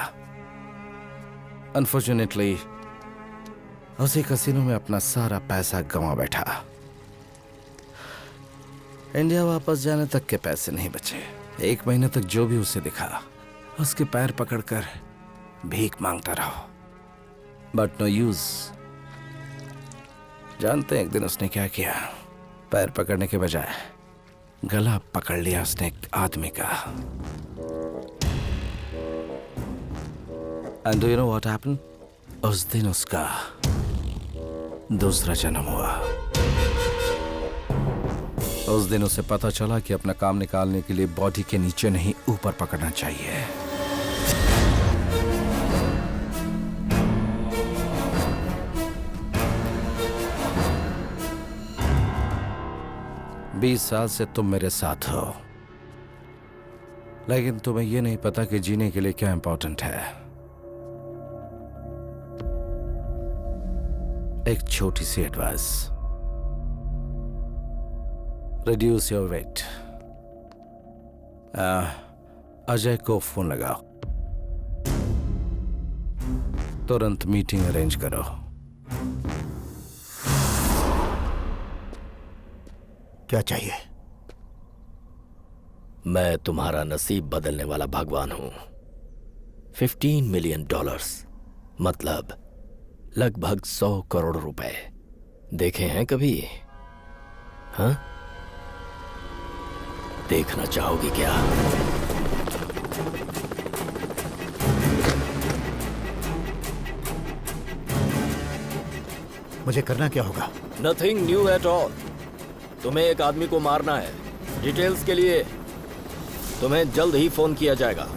अनफॉर्चुनेटली उसी कसिनो में अपना सारा पैसा गंवा बैठा। इंडिया वापस जाने तक के पैसे नहीं बचे। 1 महीने तक जो भी उसे दिखा उसके पैर पकड़कर भीख मांगता रहा, बट नो यूज। जानते हैं एक दिन उसने क्या किया? पैर पकड़ने के बजाय गला पकड़ लिया उसने एक आदमी का। And do you know what happened? उस दिन उसका दूसरा जन्म हुआ। उस दिन उसे पता चला कि अपना काम निकालने के लिए बॉडी के नीचे नहीं ऊपर पकड़ना चाहिए। 20 साल से तुम मेरे साथ हो, लेकिन तुम्हें ये नहीं पता कि जीने के लिए क्या इंपॉर्टेंट है। एक छोटी सी advice, reduce your weight. Ajay को फोन लगाओ, तुरंत मीटिंग अरेंज करो। क्या चाहिए? मैं तुम्हारा नसीब बदलने वाला भगवान हूं। $15 मिलियन, मतलब लगभग 100 करोड़ रुपए। देखे हैं कभी? हाँ, देखना चाहोगी क्या? मुझे करना क्या होगा? Nothing new at all. तुम्हें एक आदमी को मारना है। डिटेल्स के लिए तुम्हें जल्द ही फोन किया जाएगा।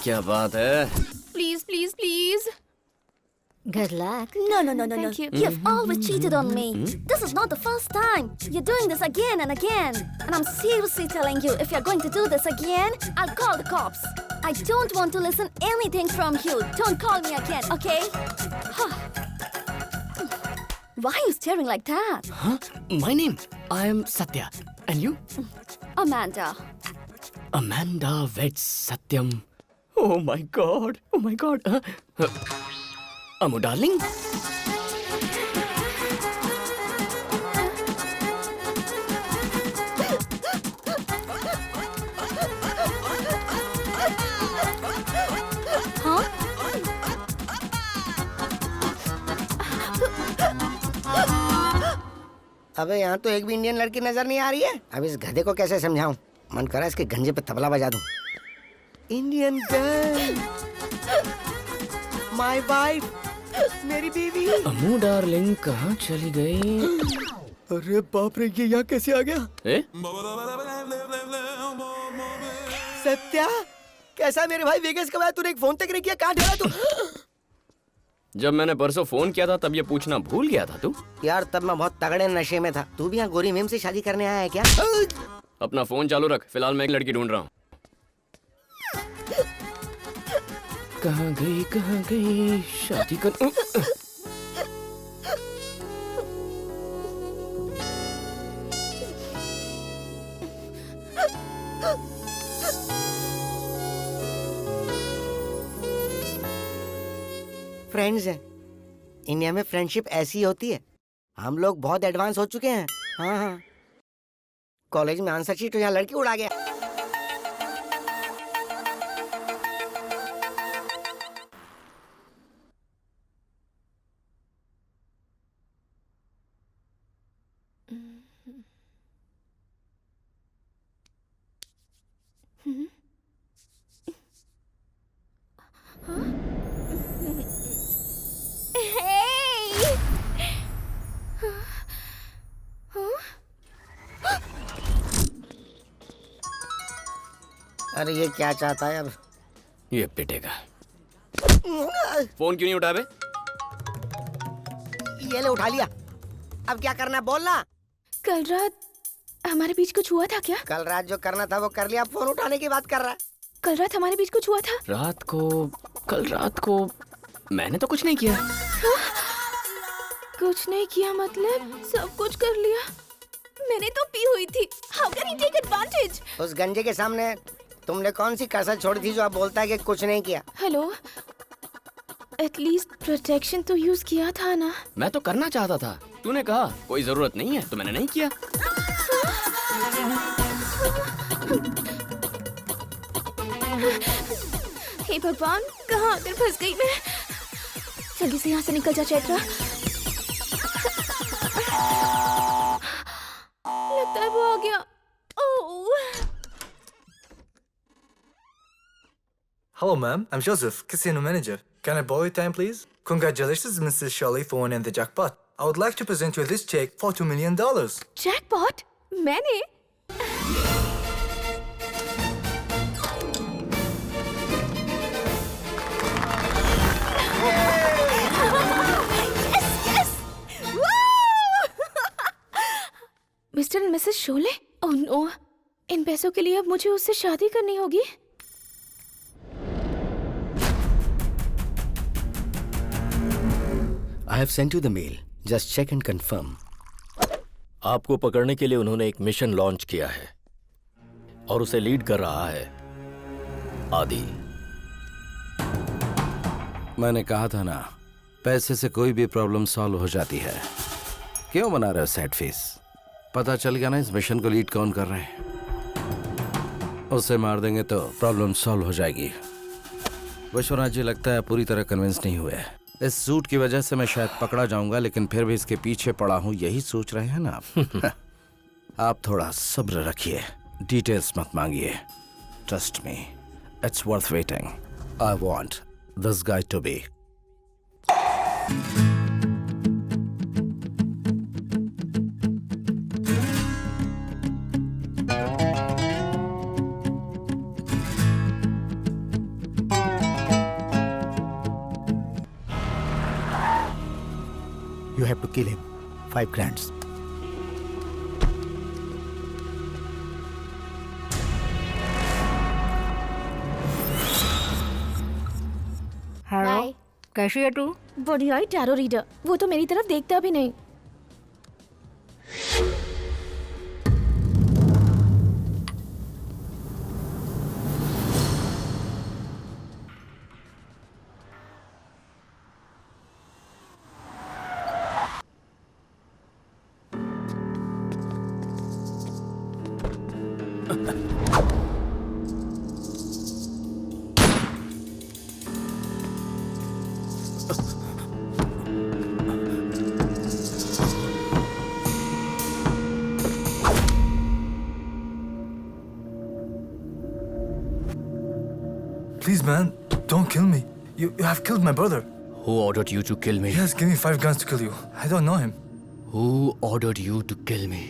क्या बात है? Please, please, please. Good luck. No, no, no, no, no. Thank you. You've always cheated on me. This is not the first time. You're doing this again and again. And I'm seriously telling you, if you're going to do this again, I'll call the cops. I don't want to listen anything from you. Don't call me again, okay? Why are you staring like that? Huh? My name? I am Satya. And you? Amanda. Amanda Vets Satyam. Oh my God. Oh my God. Amu darling? अबे यहाँ तो एक भी इंडियन लड़की नजर नहीं आ रही है। अब इस गधे को कैसे समझाऊं? मन करा इसके गंजे पे तबला बजा दूं। इंडियन गर्ल, माय वाइफ, मेरी बीवी। अमू डार्लिंग कहाँ चली गई? अरे बाप रे, ये यहाँ कैसे आ गया? सत्या, कैसा मेरे भाई? वेगस कब आया? तूने एक फोन तक नहीं किया, कहाँ ठहरा तू? जब मैंने परसों फोन किया था तब ये पूछना भूल गया था तू? यार तब मैं बहुत तगड़े नशे में था। तू भी यहाँ गोरी मेम से शादी करने आया है क्या? अपना फोन चालू रख, फिलहाल मैं एक लड़की ढूंढ रहा हूँ। कहाँ गई शादी कर। फ्रेंड्स हैं। इंडिया में फ्रेंडशिप ऐसी होती है। हम लोग बहुत एडवांस हो चुके हैं। हाँ हाँ, कॉलेज में आंसर शीट तो यहाँ लड़की उड़ा गया। अरे ये क्या चाहता है अब? ये पिटेगा। फोन क्यों नहीं उठा बे? ये ले उठा लिया। अब क्या करना है बोलना। कल रात हमारे बीच कुछ हुआ था क्या? कल रात जो करना था वो कर लिया। फोन उठाने की बात कर रहा है। कल रात हमारे बीच कुछ हुआ था? कल रात को मैंने तो कुछ नहीं किया। कुछ नहीं किया मतलब सब कुछ कर लिया? मैंने तो पी हुई थी। How can you take advantage? उस गंजे के सामने तुमने कौन सी कसर छोड़ी थी जो आप बोलता है कि कुछ नहीं किया? हेलो, एटलीस्ट प्रोटेक्शन तो यूज किया था ना? मैं तो करना चाहता था, तूने कहा कोई जरूरत नहीं है तो मैंने नहीं किया। हे भगवान, कहाँ आकर फंस गई मैं। जल्दी से यहाँ से निकल जा चैत्रा। लगता है वो आ गया। ओह, Hello, ma'am. I'm Joseph, casino manager. Can I borrow your time, please? Congratulations, Mrs. Shirley, for winning the jackpot. I would like to present you this check for $2 million. Jackpot मैंने mister and Mrs Sholay oh no इन पैसों के लिए अब मुझे उससे शादी करनी होगी I have sent you the mail. Just check and confirm. आपको पकड़ने के लिए उन्होंने एक मिशन लॉन्च किया है और उसे लीड कर रहा है आदि। मैंने कहा था ना, पैसे से कोई भी प्रॉब्लम सॉल्व हो जाती है। क्यों बना रहे हो सैड फेस? पता चल गया ना इस मिशन को लीड कौन कर रहे हैं। उसे मार देंगे तो प्रॉब्लम सॉल्व हो जाएगी। विश्वनाथ जी लगता है पूरी तरह कन्विंस नहीं हुए। इस सूट की वजह से मैं शायद पकड़ा जाऊंगा, लेकिन फिर भी इसके पीछे पड़ा हूं, यही सोच रहे हैं ना आप? आप थोड़ा सब्र रखिए, डिटेल्स मत मांगिए। Trust me, it's worth waiting. I want this guy to be. You have to kill him. 5 grand. हेलो कैसी है तू? बढ़िया ही टैरो रीडर वो तो मेरी तरफ देखता भी नहीं Please, man, don't kill me. You have killed my brother. Who ordered you to kill me? He has given me 5 guns to kill you. I don't know him. Who ordered you to kill me?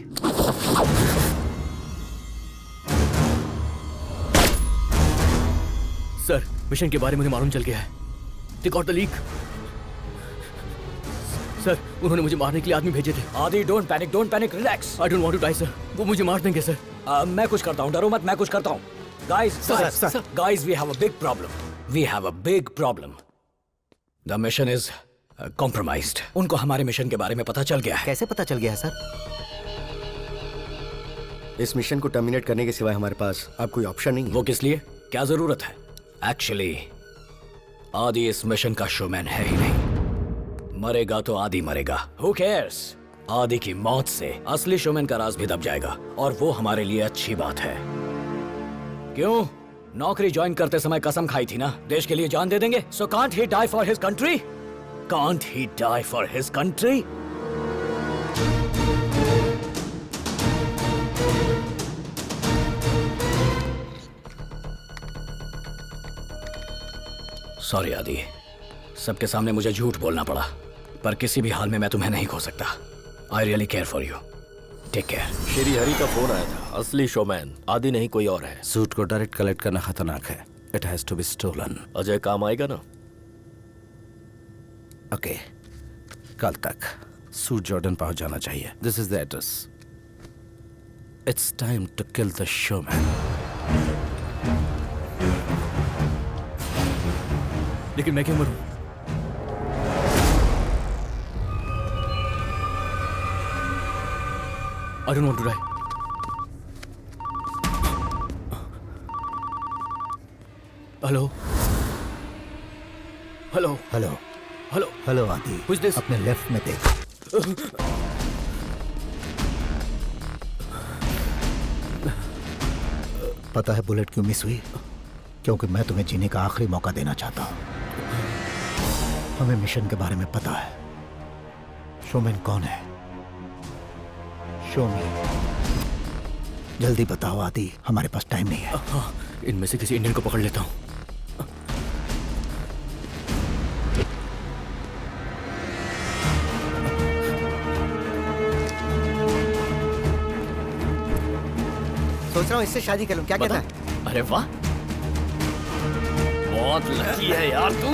Sir, mission के बारे में मुझे मालूम चल गया है। They got the leak. Sir, उन्होंने मुझे मारने के लिए आदमी भेजे थे। आदि don't panic, relax. I don't want to die, sir. वो मुझे मार देंगे, सर। मैं कुछ करता हूँ, डरो मत, मैं कुछ करता हूँ। Guys, we have a big problem. We have a big problem. The mission is compromised. उनको हमारे मिशन के बारे में पता चल गया है। कैसे पता चल गया है सर? इस मिशन को टर्मिनेट करने के सिवाय हमारे पास अब कोई ऑप्शन नहीं है। वो किस लिए? क्या जरूरत है? एक्चुअली आदि इस मिशन का शोमैन है ही नहीं। मरेगा तो आदि मरेगा। Who cares? आदि की मौत से असली शोमैन का राज भी दब जाएगा और वो हमारे लिए अच्छी बात है। क्यों? नौकरी ज्वाइन करते समय कसम खाई थी ना, देश के लिए जान दे देंगे। So can't he die for his country? Can't he die for his country? Sorry आदि, सबके सामने मुझे झूठ बोलना पड़ा, पर किसी भी हाल में मैं तुम्हें नहीं खो सकता। I really care for you. Take care. Shri Hari का फोन आया था। असली शोमैन आदि नहीं कोई और है। सूट को डायरेक्ट कलेक्ट करना खतरनाक है। It has to be stolen. Ajay काम आएगा ना? ओके, कल तक सूट जॉर्डन पहुंच जाना चाहिए। This is the address. It's time to kill the showman. लेकिन मैं क्यों मरूं? I don't want to die. Hello hello hello hello hello Aadi. Who's this? अपने लेफ्ट में देख। पता है बुलेट क्यों मिस हुई? क्योंकि मैं तुम्हें जीने का आखिरी मौका देना चाहता हूं। हमें मिशन के बारे में पता है। शोमैन कौन है? शो मी। जल्दी बताओ आदि, हमारे पास टाइम नहीं है। हाँ, इनमें से किसी इंडियन को पकड़ लेता हूँ। सोच रहा हूँ इससे शादी कर लूँ, क्या कहता है? अरे वाह, बहुत लकी है यार तू।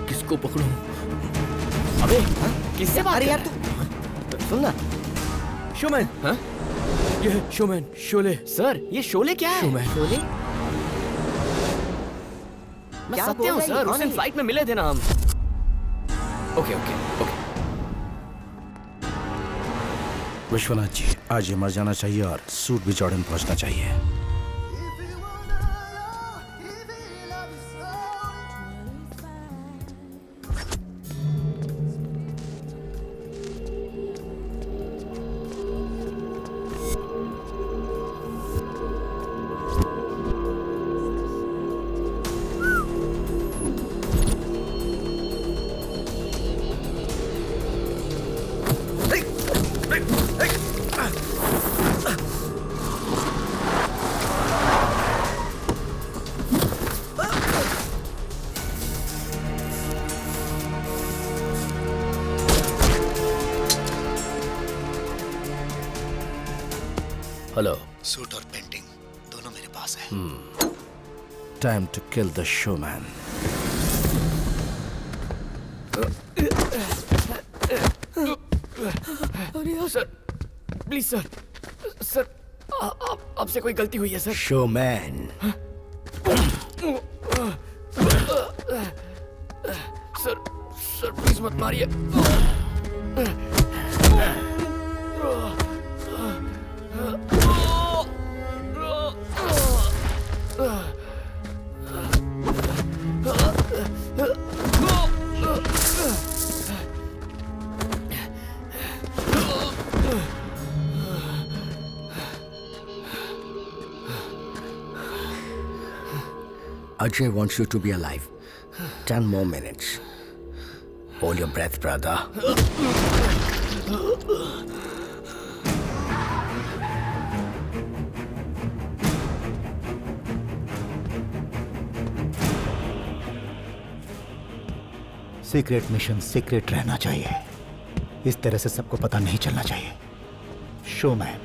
किसको पकड़ूं? अबे किससे बात? अरे यार तू सुन ना। शोमैन। हाँ? ये है शोमैन, शोले। सर ये शोले क्या है? शोमैन। शोले? मैं क्या सत्य बोल हूँ रहा है? सर, कौन उस है दिन ये? फ्लाइट में मिले थे ना हम। Okay okay okay. Vishwanath ji, आज ये मर जाना चाहिए और सूट भी जॉर्डन पहुंचना चाहिए। हेलो। सूट और पेंटिंग दोनों मेरे पास है। Time to kill the showman. अरे यार सर, प्लीज सर, सर आपसे कोई गलती हुई है sir. Showman. Sir sir please मत मारिए। Ajay wants you to be alive. 10 more minutes. Hold your breath, brother. Secret mission secret रहना चाहिए। इस तरह से सबको पता नहीं चलना चाहिए। शोमैन।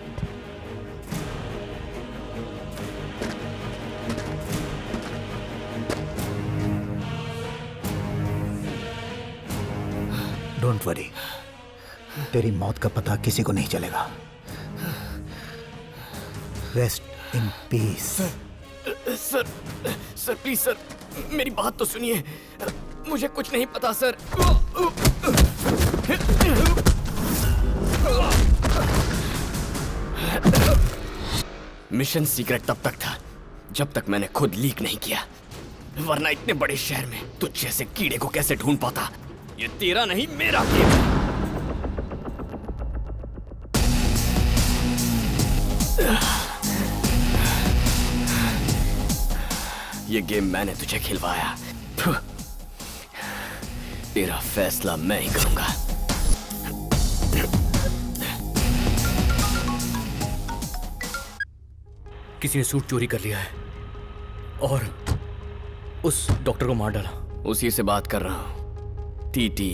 डोंट वरी, तेरी मौत का पता किसी को नहीं चलेगा। Rest in peace. Sir sir please sir, मेरी बात तो सुनिए। मुझे कुछ नहीं पता सर। मिशन सीक्रेट तब तक था जब तक मैंने खुद लीक नहीं किया, वरना इतने बड़े शहर में तुझ जैसे कीड़े को कैसे ढूंढ पाता। ये तेरा नहीं मेरा गेम है। ये गेम मैंने तुझे खिलवाया, तेरा फैसला मैं ही करूंगा। किसी ने सूट चोरी कर लिया है और उस डॉक्टर को मार डाला। उसी से बात कर रहा हूं, टीटी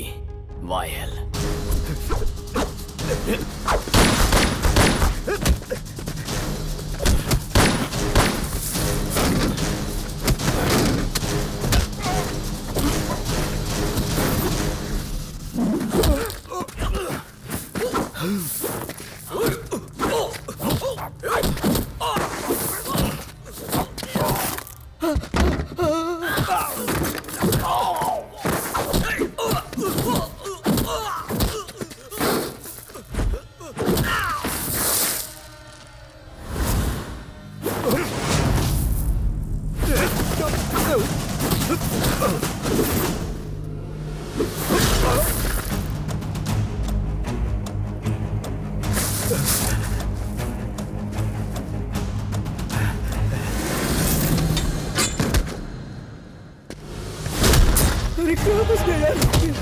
वायल।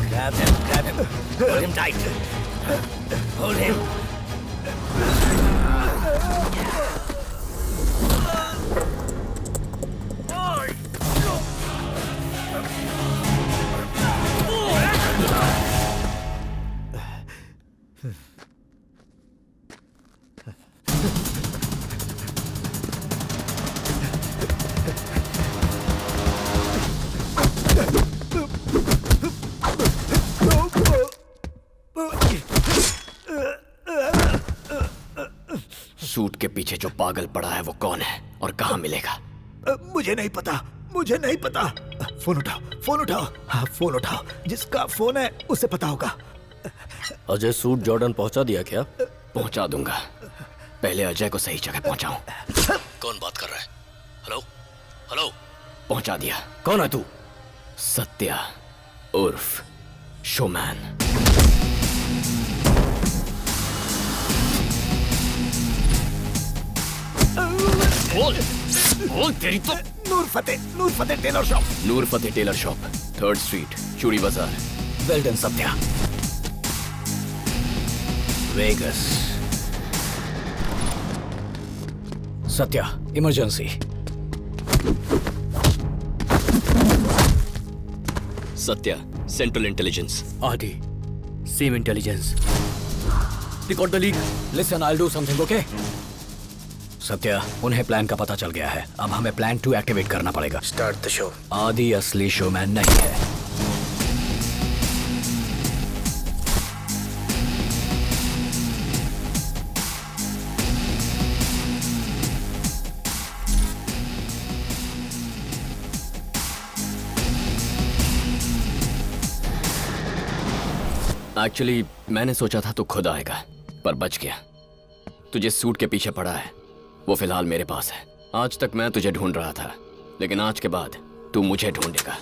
Grab him. Hold him tight. Hold him. Suit के पीछे जो पागल पड़ा है वो कौन है और कहाँ मिलेगा? मुझे नहीं पता, मुझे नहीं पता। फोन उठाओ, फोन उठाओ। हाँ, फोन उठाओ। जिसका फोन है उसे पता होगा। अजय सूट जॉर्डन पहुंचा दिया क्या? पहुंचा दूंगा, पहले अजय को सही जगह पहुंचाऊं। कौन बात कर रहा है? Hello hello. पहुंचा दिया। कौन है तू? सत्या उर्फ शोमैन। बोल तेरी तो। Noor Fateh tailor shop. Noor Fateh tailor shop, 3rd street, चूड़ी बाजार। Well done Satya. Vegas. Satya, emergency. Satya, central intelligence. Aadi, same intelligence. Record the leak. Listen, I will do something, okay? Satya, उन्हें प्लान का पता चल गया है। अब हमें प्लान 2 एक्टिवेट करना पड़ेगा। Start the show. आदि असली शोमैन नहीं है। एक्चुअली मैंने सोचा था तू खुद आएगा, पर बच गया। तू जिस सूट के पीछे पड़ा है वो फिलहाल मेरे पास है। आज तक मैं तुझे ढूंढ रहा था, लेकिन आज के बाद तू मुझे ढूंढेगा।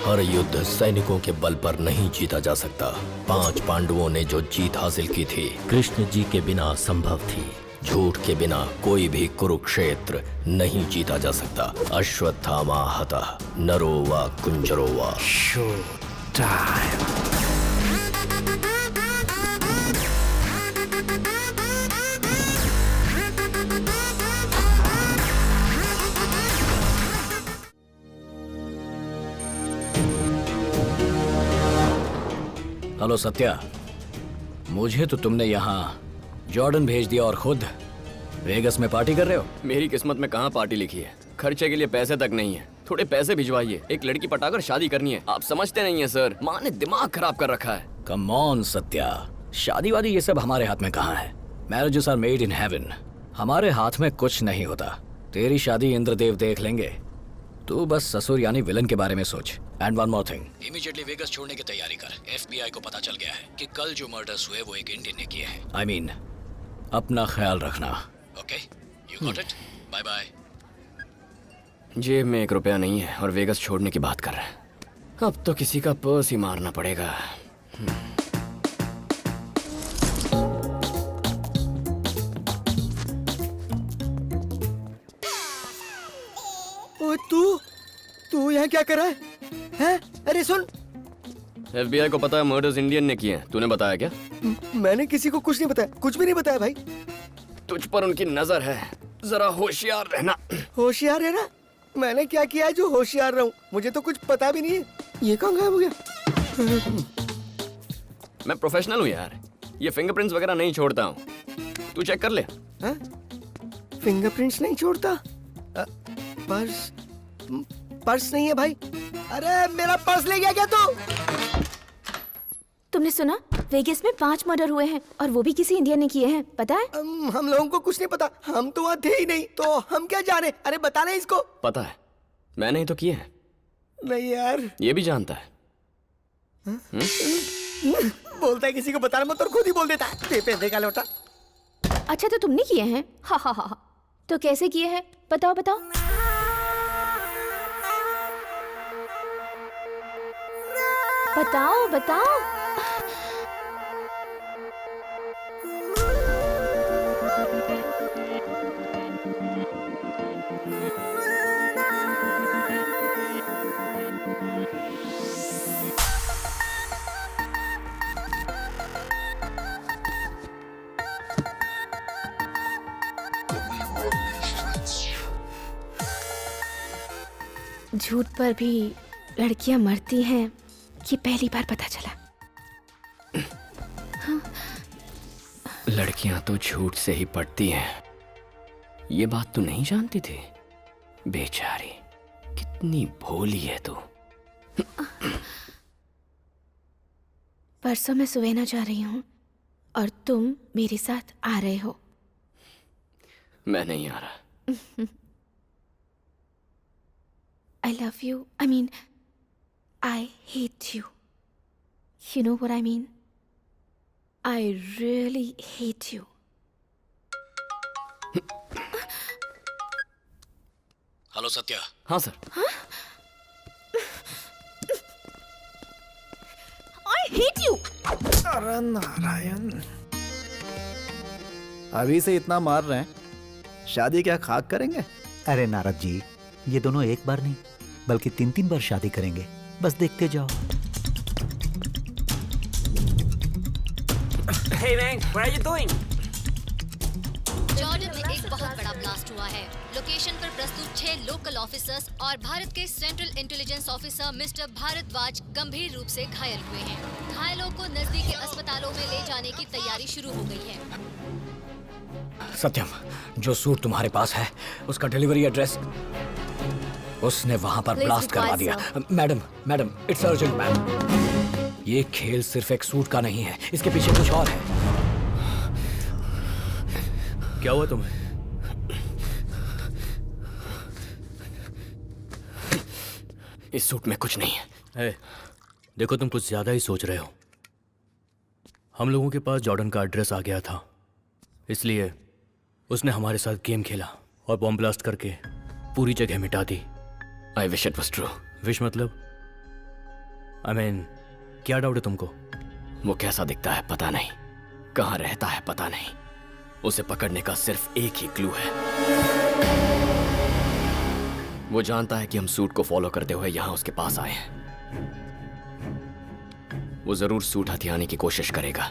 हर युद्ध सैनिकों के बल पर नहीं जीता जा सकता। 5 पांडवों ने जो जीत हासिल की थी कृष्ण जी के बिना संभव थी। झूठ के बिना कोई भी कुरुक्षेत्र नहीं जीता जा सकता। अश्वत्थामा हतः नरो वा कुंजरो वा। Show time. हेलो सत्या, मुझे तो तुमने यहाँ जॉर्डन भेज दिया और खुद वेगस में पार्टी कर रहे हो। मेरी किस्मत में कहाँ पार्टी लिखी है? खर्चे के लिए पैसे तक नहीं है। थोड़े पैसे भिजवाइए, एक लड़की पटाकर शादी करनी है। आप समझते नहीं है सर, माँ ने दिमाग खराब कर रखा है। कम ऑन सत्या, शादी वादी ये सब हमारे हाथ में कहाँ है। Marriages are made in heaven. हमारे हाथ में कुछ नहीं होता। तेरी शादी इंद्रदेव देख लेंगे। तू बस ससुर यानी विलन के बारे में सोच। And one more thing, immediately Vegas छोड़ने की तैयारी कर। FBI को पता चल गया है कि कल जो मर्डर्स हुए वो एक इंडियन ने किए हैं। I mean, अपना ख्याल रखना। Okay, you got it. Bye bye. जेब में 1 रुपया नहीं है और वेगस छोड़ने की बात कर रहा है। अब तो किसी का पर्स ही मारना पड़ेगा। ओए तू यहाँ क्या कर रहा है? हैं? अरे सुन, FBI को पता है मर्डर्स इंडियन ने किए हैं। तूने बताया क्या? मैंने किसी को कुछ नहीं बताया, कुछ भी नहीं बताया भाई। तुझ पर उनकी नजर है, जरा होशियार रहना। होशियार है ना? मैंने क्या किया है जो होशियार रहूं? मुझे तो कुछ पता भी नहीं है। ये कहाँ गायब हो गया? मैं प्रोफेशनल हूँ यार, ये फिंगरप्रिंट्स वगैरह नहीं छोड़ता हूँ। तू चेक कर ले। फिंगरप्रिंट्स नहीं छोड़ता? पर्स नहीं है भाई। अरे मेरा पर्स ले गया क्या तू? तुमने सुना? वेगस में 5 मर्डर हुए हैं और वो भी किसी इंडियन ने किए हैं, पता है? हम लोगों को कुछ नहीं पता, हम तो वहाँ थे ही नहीं, तो हम क्या जाने? अरे बताना इसको। पता है, मैंने ही तो किए हैं। नहीं यार, ये भी जानता है। बोलता है किसी को बताना मत और खुद ही बोल देता है। पैसे का लोटा। अच्छा तो तुमने किए हैं? हा हा हा। तो कैसे किए हैं? बताओ बताओ। बताओ बताओ। झूठ पर भी लड़कियां मरती हैं, ये पहली बार पता चला। लड़कियां तो झूठ से ही पड़ती हैं। ये बात तू नहीं जानती थी? बेचारी, कितनी भोली है तू। परसों मैं सुवेना जा रही हूँ और तुम मेरे साथ आ रहे हो। मैं नहीं आ रहा। I love you. I mean, I hate you. You know what I mean? I really hate you. Hello Satya. हाँ सर। I hate you. अरे नारायण, अभी से इतना मार रहे हैं, शादी क्या खाक करेंगे? अरे नारद जी, ये दोनों एक बार नहीं बल्कि 3-3 बार शादी करेंगे। बस देखते जाओ। Hey man, what are you doing? Jordan में एक बहुत बड़ा ब्लास्ट हुआ है। लोकेशन पर प्रस्तुत 6 लोकल ऑफिसर्स और भारत के central intelligence officer mister Bhardwaj गंभीर रूप से घायल हुए हैं। घायलों को नजदीकी अस्पतालों में ले जाने की तैयारी शुरू हो गई है। सत्यम, जो सूट तुम्हारे पास है उसका डिलीवरी एड्रेस उसने वहां पर Please ब्लास्ट be करवा quiet, दिया। Madam, it's urgent ma'am. ये खेल सिर्फ एक सूट का नहीं है, इसके पीछे कुछ और है। क्या हुआ तुम्हें? इस सूट में कुछ नहीं है। देखो, तुम कुछ ज्यादा ही सोच रहे हो। हम लोगों के पास जॉर्डन का एड्रेस आ गया था, इसलिए उसने हमारे साथ गेम खेला और बॉम्ब ब्लास्ट करके पूरी जगह मिटा दी। I wish it was true. Wish मतलब? आई मीन, क्या डाउट है तुमको? वो कैसा दिखता है पता नहीं, कहाँ रहता है पता नहीं। उसे पकड़ने का सिर्फ एक ही क्लू है। वो जानता है कि हम सूट को फॉलो करते हुए यहां उसके पास आए हैं। वो जरूर सूट हथियाने की कोशिश करेगा,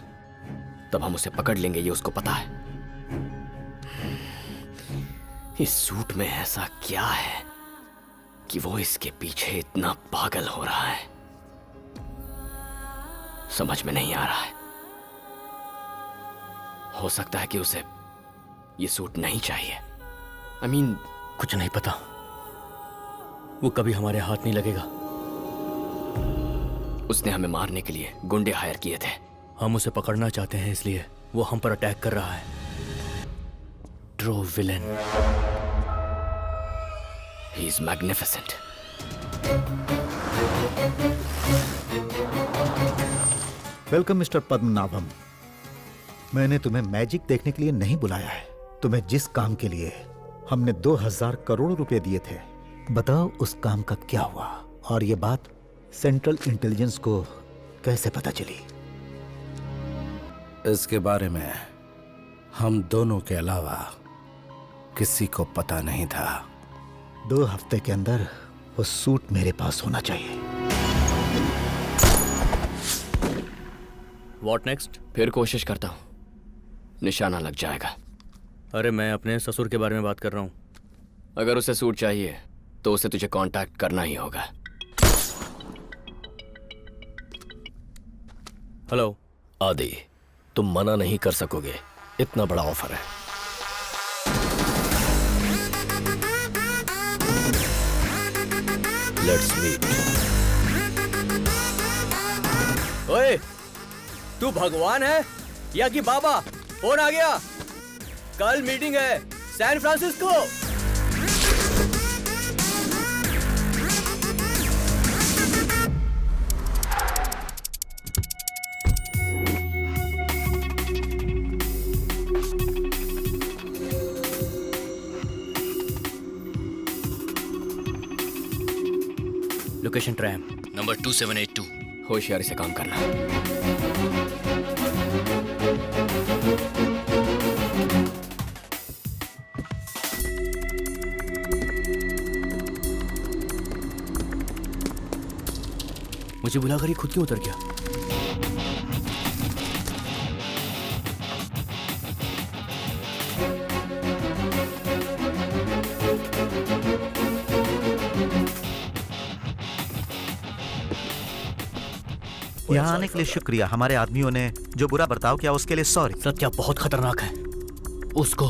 तब हम उसे पकड़ लेंगे, ये उसको पता है। इस सूट में ऐसा क्या है कि वो इसके पीछे इतना पागल हो रहा है? समझ में नहीं आ रहा है। हो सकता है कि उसे ये सूट नहीं चाहिए। आई मीन, कुछ नहीं पता, वो कभी हमारे हाथ नहीं लगेगा। उसने हमें मारने के लिए गुंडे हायर किए थे। हम उसे पकड़ना चाहते हैं, इसलिए वो हम पर अटैक कर रहा है। True villain. He is magnificent. Welcome mister Padmanabham. मैंने तुम्हें मैजिक देखने के लिए नहीं बुलाया है। तुम्हें जिस काम के लिए हमने 2000 करोड़ रुपए दिए थे, बताओ उस काम का क्या हुआ? और ये बात सेंट्रल इंटेलिजेंस को कैसे पता चली? इसके बारे में हम दोनों के अलावा किसी को पता नहीं था। 2 हफ्ते के अंदर वो सूट मेरे पास होना चाहिए। What next? फिर कोशिश करता हूं, निशाना लग जाएगा। अरे मैं अपने ससुर के बारे में बात कर रहा हूँ। अगर उसे सूट चाहिए तो उसे तुझे कांटेक्ट करना ही होगा। हेलो। आदि, तुम मना नहीं कर सकोगे, इतना बड़ा ऑफर है। Let's meet. ओए, तू भगवान है या कि बाबा? फोन आ गया, कल मीटिंग है San Francisco. Location tram number 2782। होशियारी से काम करना। मुझे बुलाकर ये खुद क्यों उतर गया? यहाँ आने के लिए शुक्रिया। हमारे आदमियों ने जो बुरा बर्ताव किया उसके लिए सॉरी। सत्या बहुत खतरनाक है, उसको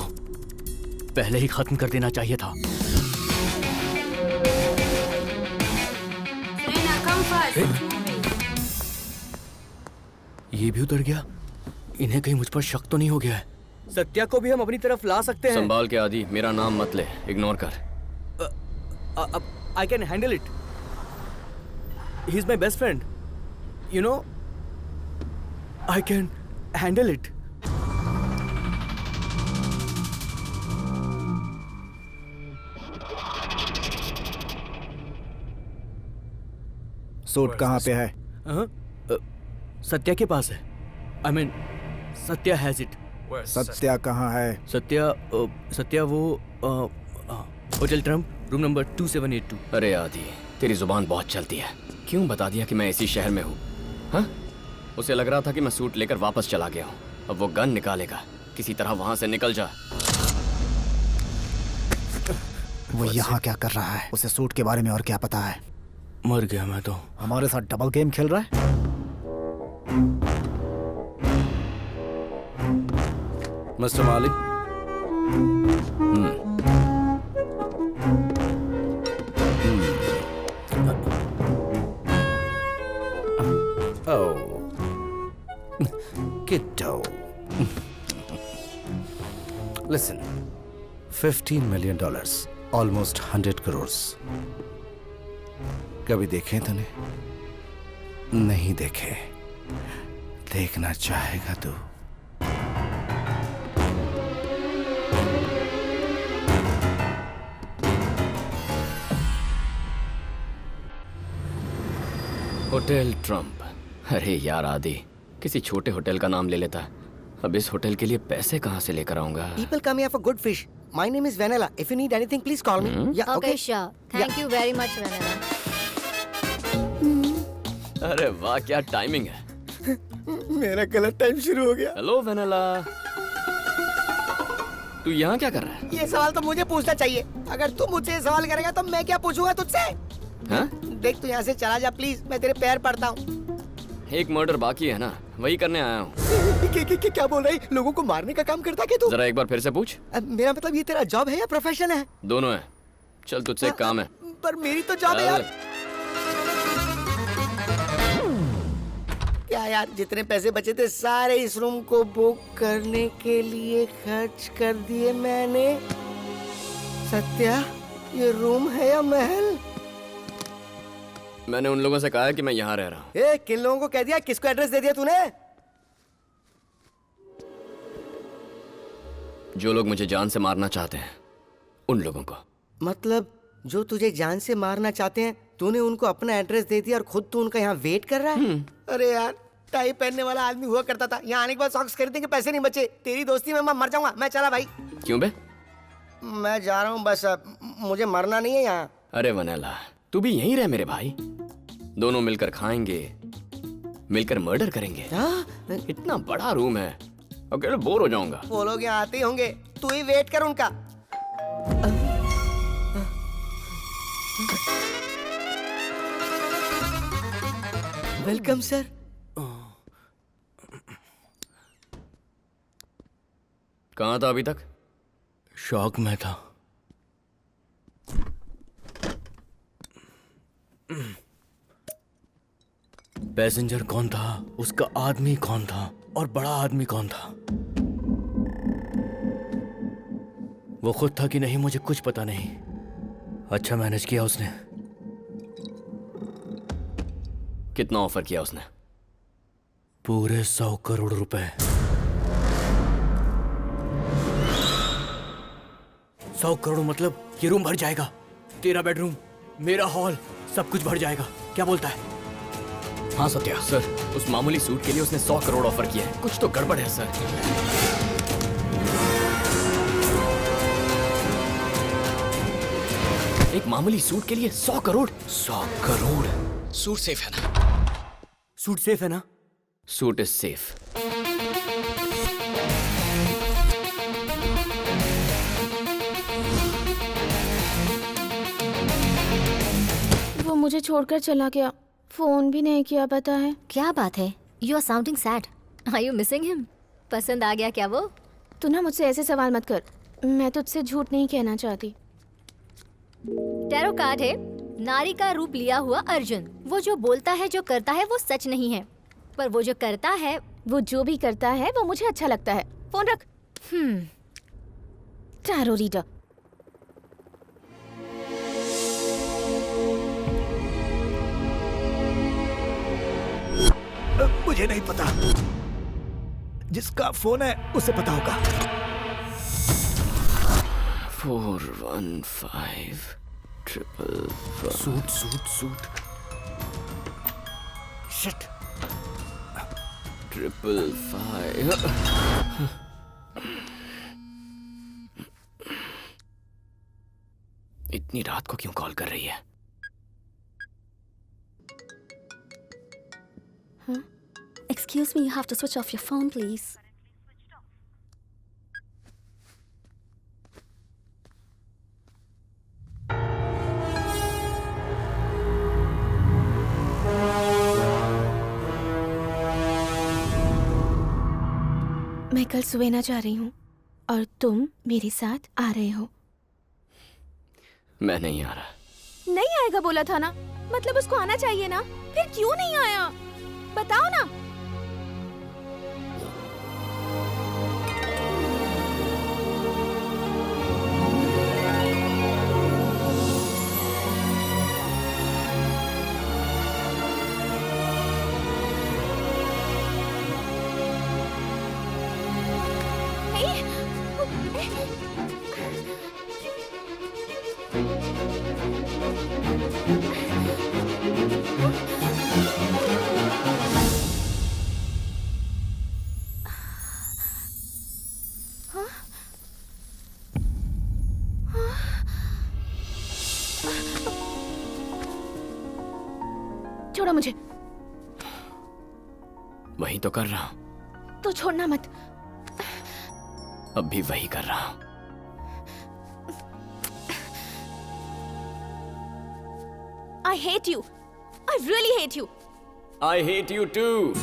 पहले ही खत्म कर देना चाहिए था। ये भी उतर गया। इन्हें कहीं मुझ पर शक तो नहीं हो गया है? सत्या को भी हम अपनी तरफ ला सकते हैं। संभाल के आदि, मेरा नाम मत ले, इग्नोर कर। I can handle it. He's my best friend. You know, I can handle it. Suit कहाँ पे है? सत्या के पास है। I mean, Satya has it. Satya कहाँ है? सत्या वो होटल ट्रम्प, रूम नंबर 2782। अरे आदि, तेरी जुबान बहुत चलती है। क्यों बता दिया कि मैं इसी शहर में हूँ? हाँ? उसे लग रहा था कि मैं सूट लेकर वापस चला गया हूँ। अब वो गन निकालेगा। किसी तरह वहां से निकल जा। वो यहाँ क्या कर रहा है? उसे सूट के बारे में और क्या पता है? मर गया मैं तो। हमारे साथ डबल गेम खेल रहा है। मिस्टर माली, Oh, kiddo. Listen, $15 million, almost 100 crores. कभी देखे तूने? नहीं देखे। देखना चाहेगा तू? Hotel Trump. अरे यार आदि, किसी छोटे होटल का नाम ले लेता। अब इस होटल के लिए पैसे कहाँ से लेकर आऊंगा? People come here for good fish. My name is Vanilla. If you need anything, please call me. Yeah, Okay, sure. Thank you very much, Vanilla. अरे वाह, क्या टाइमिंग है। मेरा गलत टाइम शुरू हो गया। हेलो वेनेला, तू यहाँ क्या कर रहा है? ये सवाल तो मुझे पूछना चाहिए। अगर तू मुझसे ये सवाल करेगा तो मैं क्या पूछूंगा तुझसे? हाँ? देख, तू यहाँ से चला जा प्लीज, मैं तेरे पैर पड़ता हूँ। एक मर्डर बाकी है ना, वही करने आया हूँ। क्या बोल रही? लोगों को मारने का काम करता क्या तू? जरा एक बार फिर से पूछ। मेरा मतलब ये तेरा जॉब है या प्रोफेशन है? दोनों है। चल तुझसे एक काम है। पर मेरी तो जॉब है यार। क्या यार, जितने पैसे बचे थे सारे इस रूम को बुक करने के लिए खर्च कर दिए मैंने। सत्या, ये रूम है या महल? मैंने उन लोगों से कहा है कि मैं यहाँ रह रहा हूँ। किन लोगों को कह दिया? किसको एड्रेस दे दिया तूने? जो लोग मुझे जान से मारना चाहते हैं, उन लोगों को। मतलब जो तुझे जान से मारना चाहते हैं, तूने उनको अपना एड्रेस दे दिया और खुद तू उनका यहाँ वेट कर रहा है? अरे यार, टाई पहनने वाला आदमी हुआ करता था। यहाँ आने के बाद सॉक्स खरीदने के पैसे नहीं बचे। तेरी दोस्ती में मैं मर जाऊंगा। मैं चला भाई। क्यों बे? मैं जा रहा हूँ बस, मुझे मरना नहीं है यहाँ। अरे वनेला, तू भी यहीं रह मेरे भाई। दोनों मिलकर खाएंगे, मिलकर मर्डर करेंगे। इतना बड़ा रूम है, अकेले बोर हो जाऊंगा। वो लोग यहाँ आते ही होंगे, तू ही वेट कर उनका। Welcome sir. कहाँ था अभी तक? शॉक में था। पैसेंजर कौन था, उसका आदमी कौन था और बड़ा आदमी कौन था? वो खुद था कि नहीं मुझे कुछ पता नहीं। अच्छा मैनेज किया उसने। कितना ऑफर किया उसने? पूरे 100 करोड़ रुपए। 100 करोड़ मतलब ये रूम भर जाएगा। तेरा बेडरूम, मेरा हॉल, सब कुछ भर जाएगा। क्या बोलता है? हाँ सत्या। सर, उस मामूली सूट के लिए उसने 100 करोड़ ऑफर किया है। कुछ तो गड़बड़ है सर। एक मामूली सूट के लिए 100 करोड़? 100 करोड़? सूट सेफ है ना? सूट सेफ है ना? Suit is safe. वो मुझे छोड़कर चला गया, फोन भी नहीं किया, पता है। क्या बात है? You are sounding sad. Are you missing him? पसंद आ गया क्या वो? तू ना मुझसे ऐसे सवाल मत कर, मैं तुझसे झूठ नहीं कहना चाहती। टैरो कार्ड है नारी का रूप लिया हुआ अर्जुन। वो जो बोलता है, जो करता है, वो सच नहीं है, पर वो जो करता है, वो जो भी करता है वो मुझे अच्छा लगता है। फोन रख। Tarot reader. मुझे नहीं पता, जिसका फोन है उसे पता होगा। 415 सूट सूट सूट। शिट। 555। इतनी रात को क्यों कॉल कर रही है? Excuse me, you have to switch off your phone, please. मैं कल सुबह जा रही हूँ और तुम मेरे साथ आ रहे हो। मैं नहीं आ रहा। नहीं आएगा बोला था ना, मतलब उसको आना चाहिए ना, फिर क्यों नहीं आया बताओ ना। छोड़ो मुझे। वही तो कर रहा हूं। तो छोड़ना मत। अब भी वही कर रहा हूं। I hate you. I really hate you. I hate you too.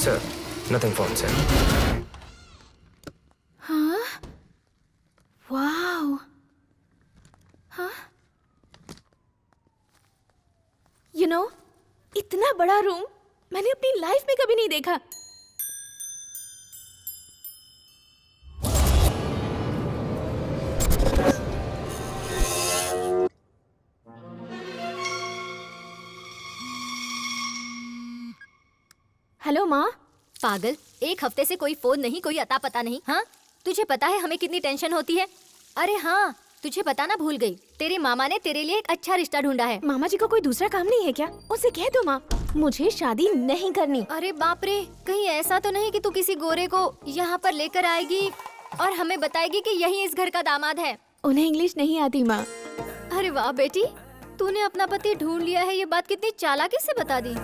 Sir, nothing found, sir. हाँ? वाओ। हाँ? You know, इतना बड़ा रूम मैंने अपनी लाइफ में कभी नहीं देखा। हेलो माँ। पागल, एक हफ्ते से कोई फोन नहीं, कोई अता पता नहीं। हाँ, तुझे पता है हमें कितनी टेंशन होती है। अरे हाँ, तुझे बताना भूल गई, तेरे मामा ने तेरे लिए एक अच्छा रिश्ता ढूंढा है। मामा जी को कोई दूसरा काम नहीं है क्या? उसे कह दो माँ, मुझे शादी नहीं करनी। अरे बाप रे, कहीं ऐसा तो नहीं कि तू किसी गोरे को यहाँ पर लेकर आएगी और हमें बताएगी कि यही इस घर का दामाद है। उन्हें इंग्लिश नहीं आती माँ। अरे वाह बेटी, तूने अपना पति ढूंढ लिया है, ये बात कितनी चालाकी से बता दी।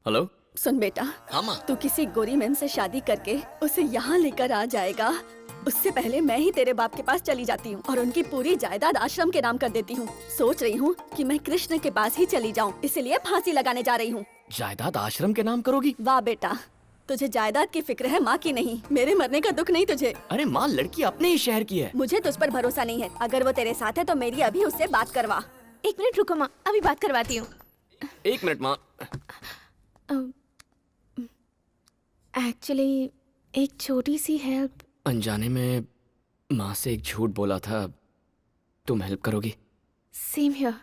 हेलो। सुन बेटा, हाँ माँ। तू किसी गोरी मैम से शादी करके उसे यहाँ लेकर आ जाएगा, उससे पहले मैं ही तेरे बाप के पास चली जाती हूँ और उनकी पूरी जायदाद आश्रम के नाम कर देती हूँ। सोच रही हूँ कि मैं कृष्ण के पास ही चली जाऊँ, इसलिए फांसी लगाने जा रही हूँ। जायदाद आश्रम के नाम करोगी? वाह बेटा, तुझे जायदाद की फिक्र है, माँ की नहीं। मेरे मरने का दुख नहीं तुझे। अरे माँ, लड़की अपने ही शहर की है। मुझे तुझ पर भरोसा नहीं है। अगर वो तेरे साथ है तो मेरी अभी उससे बात करवा। 1 मिनट रुको माँ, अभी बात करवाती हूँ। 1 मिनट माँ। एक्चुअली एक छोटी सी हेल्प। अनजाने में माँ से एक झूठ बोला था, तुम हेल्प करोगी? Same here.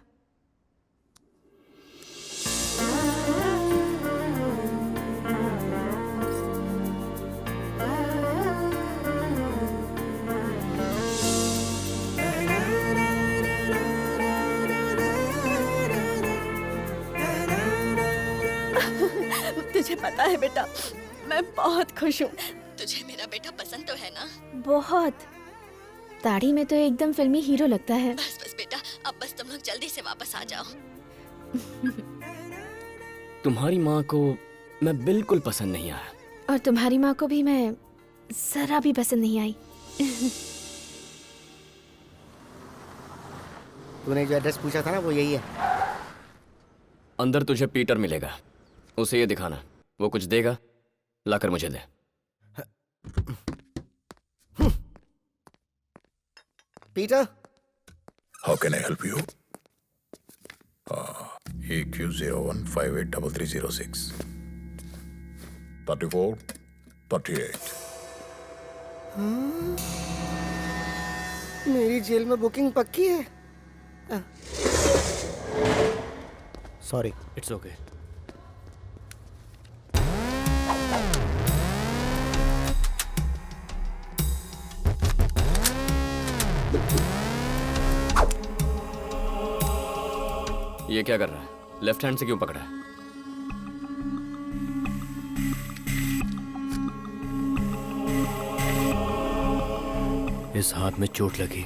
आता है बेटा। मैं बहुत खुश हूँ। तुझे मेरा बेटा पसंद तो है ना? बहुत। दाढ़ी में तो एकदम फिल्मी हीरो लगता है। बस बस बेटा, अब बस तुम लोग जल्दी से वापस आ जाओ। तुम्हारी माँ को मैं बिल्कुल पसंद नहीं आया। और तुम्हारी माँ को भी मैं जरा भी पसंद नहीं आई। तूने जो एड्रेस पूछा था ना, वो यही है। अंदर तुझे पीटर मिलेगा, उसे ये दिखाना। वो कुछ देगा, लाकर मुझे दे। Peter, How can I help you? EQ01583306 34 38. मेरी जेल में बुकिंग पक्की है। सॉरी। It's okay. ये क्या कर रहा है? लेफ्ट हैंड से क्यों पकड़ा है? इस हाथ में चोट लगी।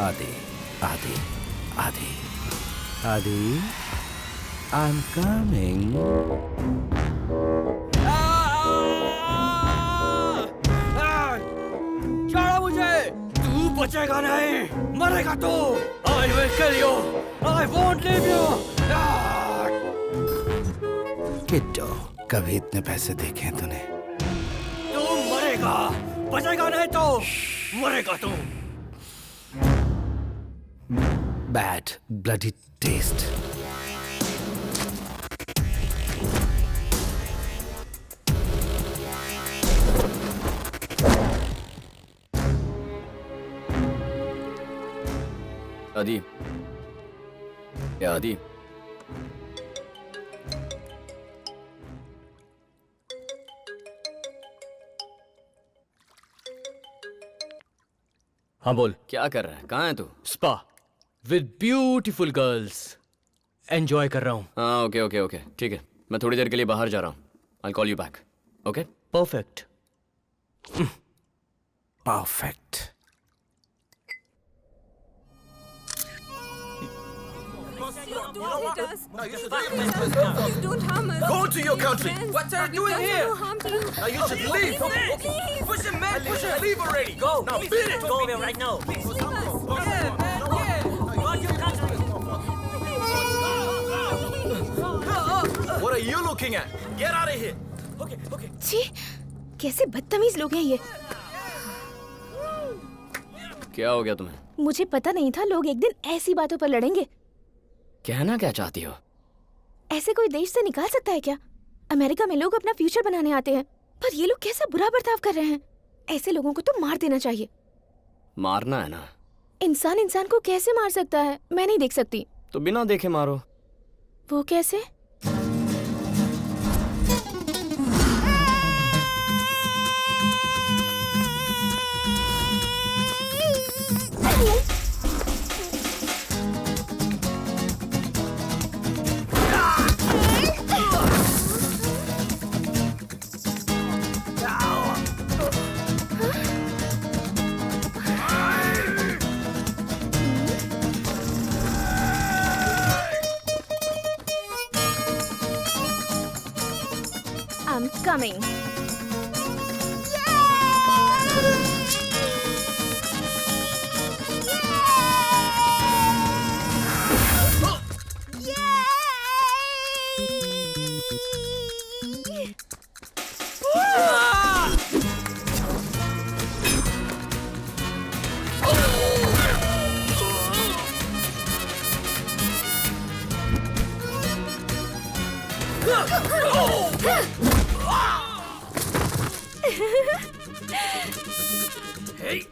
आदि, आदि, आदि, आदि, I'm coming. छोड़ो मुझे! तू बचेगा नहीं, मरेगा तू! I will kill you! I won't leave you! किट्टो, कभी इतने पैसे देखे हैं तूने? तू मरेगा! बचेगा नहीं तो मरेगा तू! Bad bloody taste. आदि, क्या आदि? हाँ बोल। क्या कर रहा है? कहाँ है तू? Spa with beautiful girls. Enjoy कर रहा हूँ। हाँ ओके ओके ओके, ठीक है। मैं थोड़ी देर के लिए बाहर जा रहा हूँ। I'll call you back. Okay? Perfect. Perfect. Don't harm us. Go to your country. Friends, What are you doing we've done here? no harm to you. Now you should leave. Please. Push him, man. Push him. Leave already. Go. Now beat it. Go away right now. Please. Yeah, man. Yeah. Go to your country. What are you looking at? Get out of here. Okay, okay. छी, कैसे बदतमीज लोग हैं ये। क्या हो गया तुम्हें? मुझे पता नहीं था लोग एक दिन ऐसी बातों पर लड़ेंगे। कहना क्या चाहती हो? ऐसे कोई देश से निकाल सकता है क्या? अमेरिका में लोग अपना फ्यूचर बनाने आते हैं, पर ये लोग कैसा बुरा बर्ताव कर रहे हैं। ऐसे लोगों को तो मार देना चाहिए। मारना है ना? इंसान इंसान को कैसे मार सकता है? मैं नहीं देख सकती। तो बिना देखे मारो। वो कैसे? I'm coming. Hey.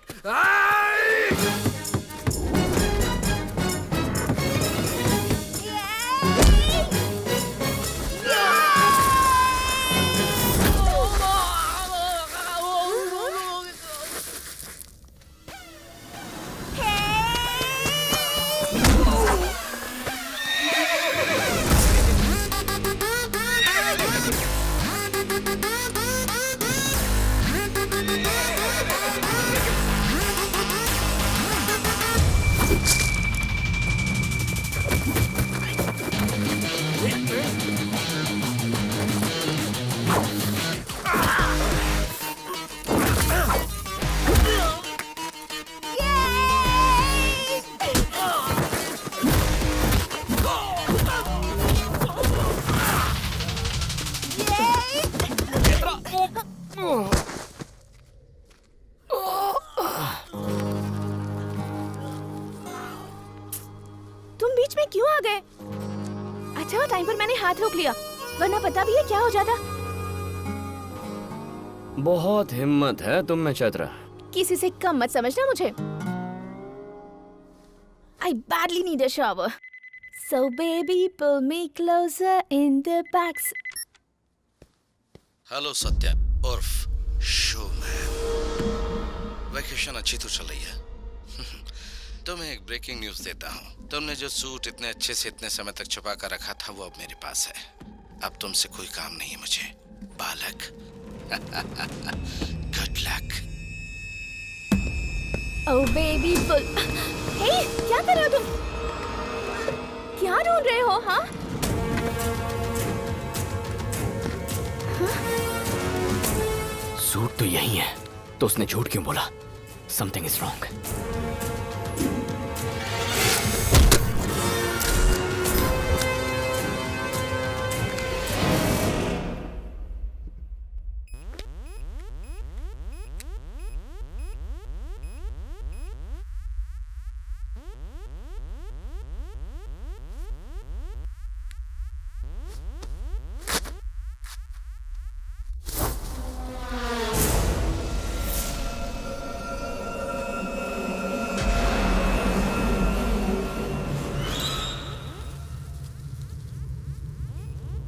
तुम बीच में क्यों आ गए? अच्छा टाइम पर मैंने हाथ रोक लिया, वरना पता भी है क्या हो जाता। बहुत हिम्मत है तुम में चैत्रा। किसी से कम मत समझना मुझे। I badly need a shower. So baby, pull me closer in the back. Hello Satya उर्फ शो मैन। वैकेशन अच्छी तो चल रही है। तुम्हें एक ब्रेकिंग न्यूज देता हूँ। तुमने जो सूट इतने अच्छे से इतने समय तक छुपा कर रखा था वो अब मेरे पास है। अब तुमसे कोई काम नहीं है मुझे, बालक। Good luck. Oh baby, pull. Hey, क्या कर रहे हो तुम? क्या ढूंढ रहे हो? हाँ? सूट तो यही है, तो उसने झूठ क्यों बोला? Something is wrong.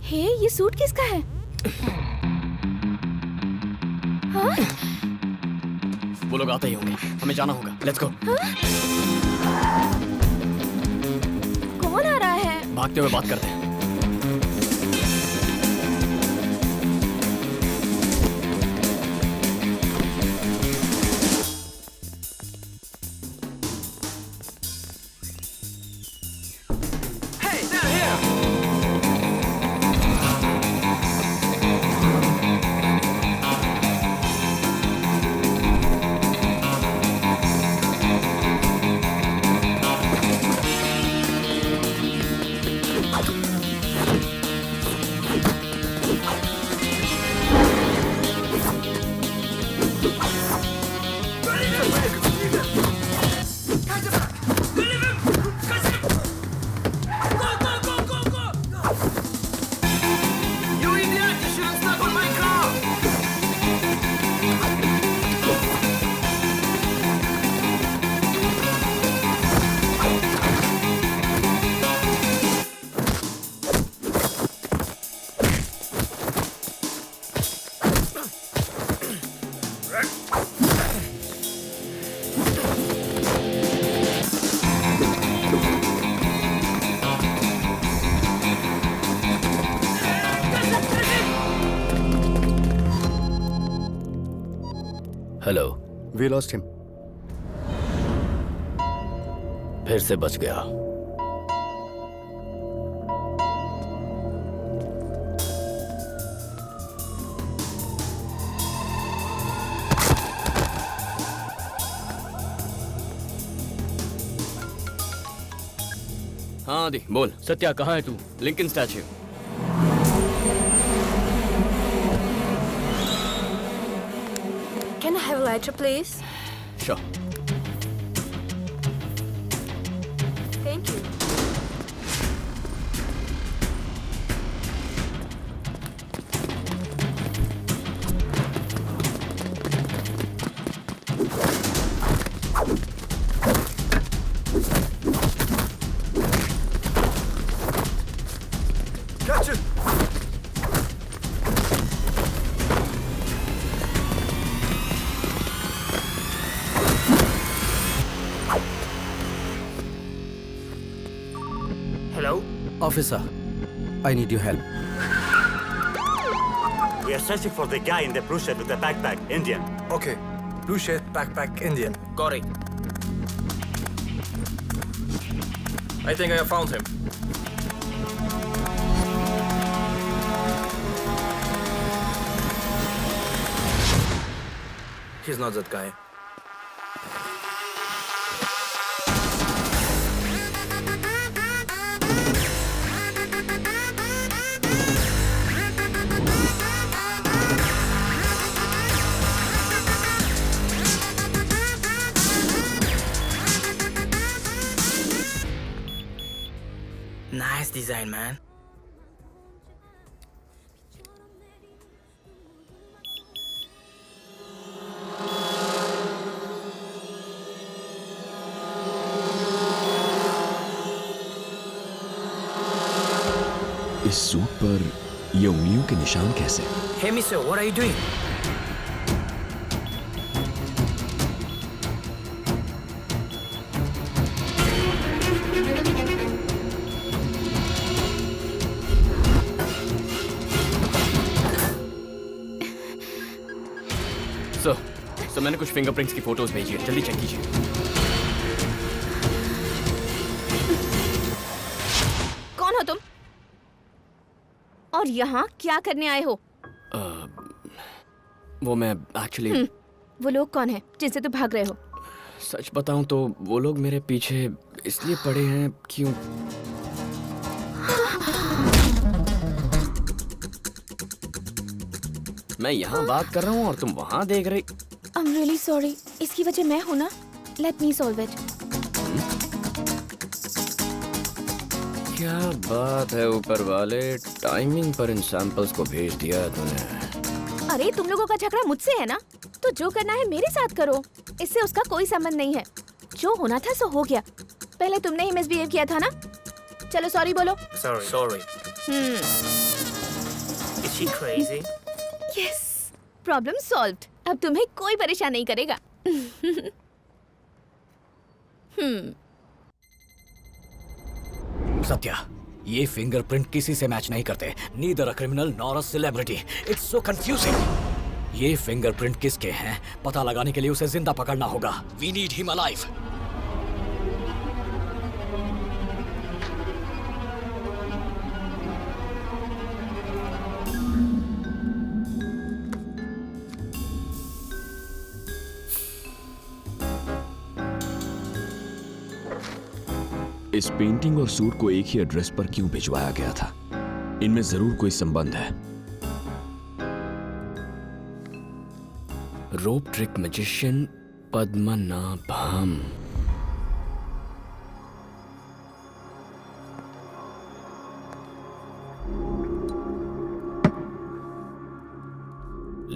हे, ये सूट किसका है? हाँ? वो लोग आते ही होंगे, हमें जाना होगा। Let's go. कौन आ रहा है? भागते हुए बात करते हैं। हेलो। We lost him. फिर से बच गया। हाँ आदि बोल। सत्या कहाँ है तू? Lincoln statue. Can I have a lighter, please? Sure. Thank you. Catch it! Officer, I need your help. We are searching for the guy in the blue shirt with the backpack, Indian. Okay. Blue shirt, backpack, Indian. Got it. I think I have found him. He's not that guy. Nice design, man. इस सूट पर ये उंगलियों के निशान कैसे? Hey, mister, what are you doing? Sir मैंने कुछ फिंगरप्रिंट्स की फोटोज भेजी है, जल्दी चेक कीजिए। कौन हो तुम? और यहाँ क्या करने आए हो? वो मैं एक्चुअली वो लोग कौन हैं जिनसे तुम भाग रहे हो? सच बताऊं तो वो लोग मेरे पीछे इसलिए पड़े हैं क्यों मैं यहाँ बात कर रहा हूँ और तुम वहाँ देख रही। I'm really sorry. इसकी वजह मैं हूँ ना? Let me solve it. क्या बात है ऊपर वाले, टाइमिंग पर इन सैंपल्स को भेज दिया तूने। अरे तुम लोगों का झगड़ा मुझसे है ना, तो जो करना है मेरे साथ करो, इससे उसका कोई संबंध नहीं है। जो होना था सो हो गया। पहले तुमने ही मिसबिहेव किया था ना, चलो सॉरी बोलो। Sorry. Is she crazy? Yes, problem solved. अब तुम्हें कोई परेशान नहीं करेगा। सत्या, ये फिंगरप्रिंट किसी से मैच नहीं करते। Neither a criminal nor a celebrity. It's so confusing. ये फिंगरप्रिंट किसके हैं पता लगाने के लिए उसे जिंदा पकड़ना होगा। We need him alive. इस पेंटिंग और सूट को एक ही एड्रेस पर क्यों भिजवाया गया था? इनमें जरूर कोई संबंध है। रोप ट्रिक मैजिशियन पद्मनाभम।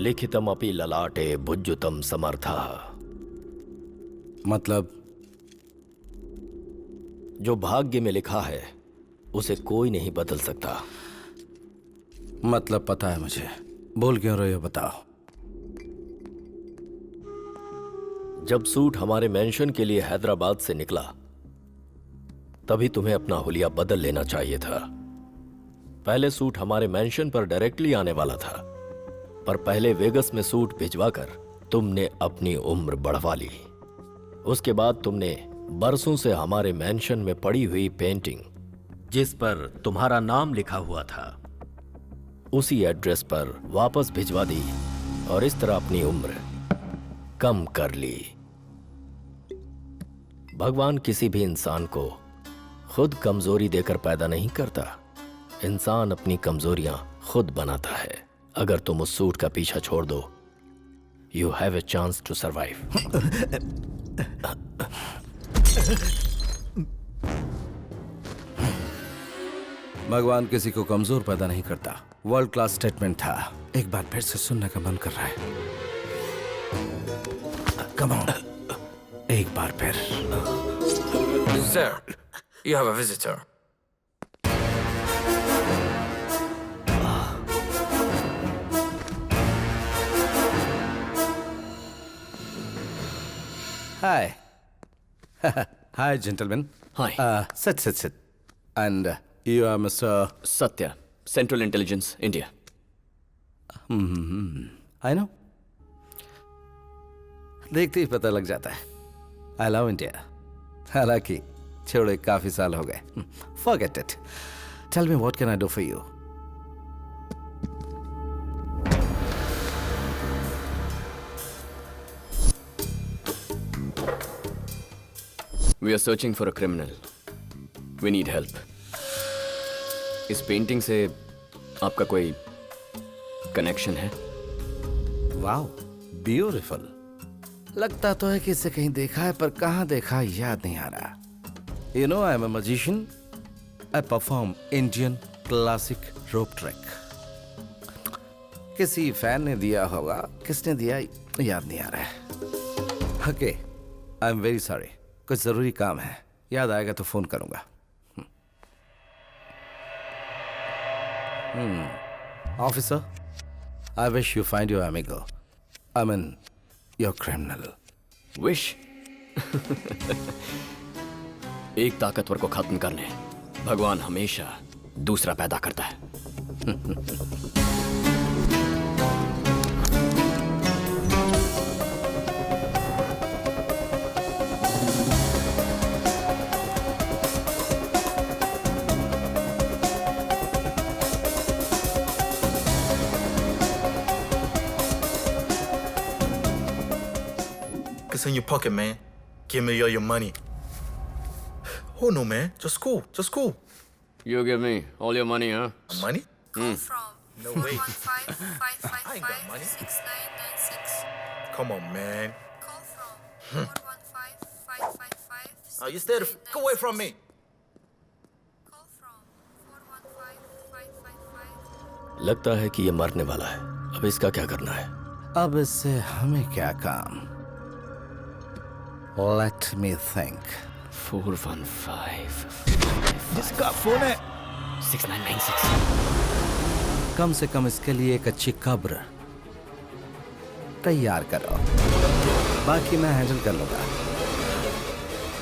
लिखितमपि ललाटे भुज्युतम समर्थः। मतलब जो भाग्य में लिखा है उसे कोई नहीं बदल सकता। मतलब पता है मुझे, बोल क्यों रहे हो बताओ। जब सूट हमारे मेंशन के लिए हैदराबाद से निकला तभी तुम्हें अपना हुलिया बदल लेना चाहिए था। पहले सूट हमारे मेंशन पर डायरेक्टली आने वाला था, पर पहले वेगस में सूट भिजवाकर तुमने अपनी उम्र बढ़वा ली। उसके बाद तुमने बरसों से हमारे मेंशन में पड़ी हुई पेंटिंग जिस पर तुम्हारा नाम लिखा हुआ था उसी एड्रेस पर वापस भिजवा दी और इस तरह अपनी उम्र कम कर ली। भगवान किसी भी इंसान को खुद कमजोरी देकर पैदा नहीं करता, इंसान अपनी कमजोरियां खुद बनाता है। अगर तुम उस सूट का पीछा छोड़ दो, you have a chance to survive. भगवान किसी को कमजोर पैदा नहीं करता। वर्ल्ड क्लास स्टेटमेंट था, एक बार फिर से सुनने का मन कर रहा है। कम ऑन, एक बार फिर। Sir, you have a visitor. Hi. Hi, gentlemen. Hi. Sit. And you are Mr. Satya, Central Intelligence, India. I know, देखते ही पता लग जाता है। I love India. हालांकि छोड़े काफी साल हो गए। Forget it. Tell me what can I do for you? We are searching for a criminal. We need help. इस पेंटिंग से आपका कोई कनेक्शन है? Wow, beautiful. लगता तो है कि इसे कहीं देखा है, पर कहाँ देखा याद नहीं आ रहा। You know, I am a magician. I perform Indian classic rope trick. किसी फैन ने दिया होगा, किसने दिया याद नहीं आ रहा है। Okay, I am very sorry. कुछ जरूरी काम है, याद आएगा तो फोन करूंगा। Officer, I wish you find your amigo. I mean, your criminal. Wish? एक ताकतवर को खत्म करने भगवान हमेशा दूसरा पैदा करता है। It's in your pocket, man. Give me all your money. Oh no, man. Just cool. Just cool. You give me all your money, huh? Money? No way. 415 I ain't got money. 6996. Come on, man. Call from 415 Oh, you stay. Go away from me. लगता है कि ये मरने वाला है। अब इसका क्या करना है? अब इससे हमें क्या काम? Let me think. 415 इसका फोन है। 6996। कम से कम इसके लिए एक अच्छी कब्र तैयार करो, बाकी मैं हैंडल कर लूंगा।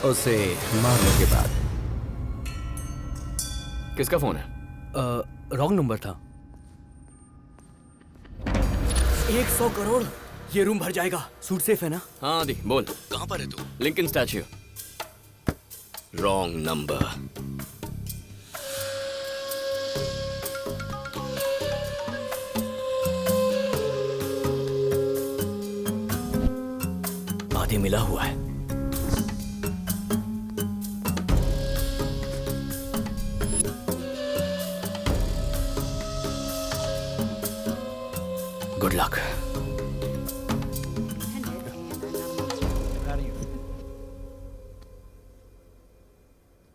उसे मारने के बाद। किसका फोन है? रॉन्ग नंबर था। 100 करोड़, ये रूम भर जाएगा। सूट सेफ है ना? हाँ आदि, बोल। कहाँ पर है तू? Lincoln statue. Wrong number. आदि मिला हुआ है। Good luck.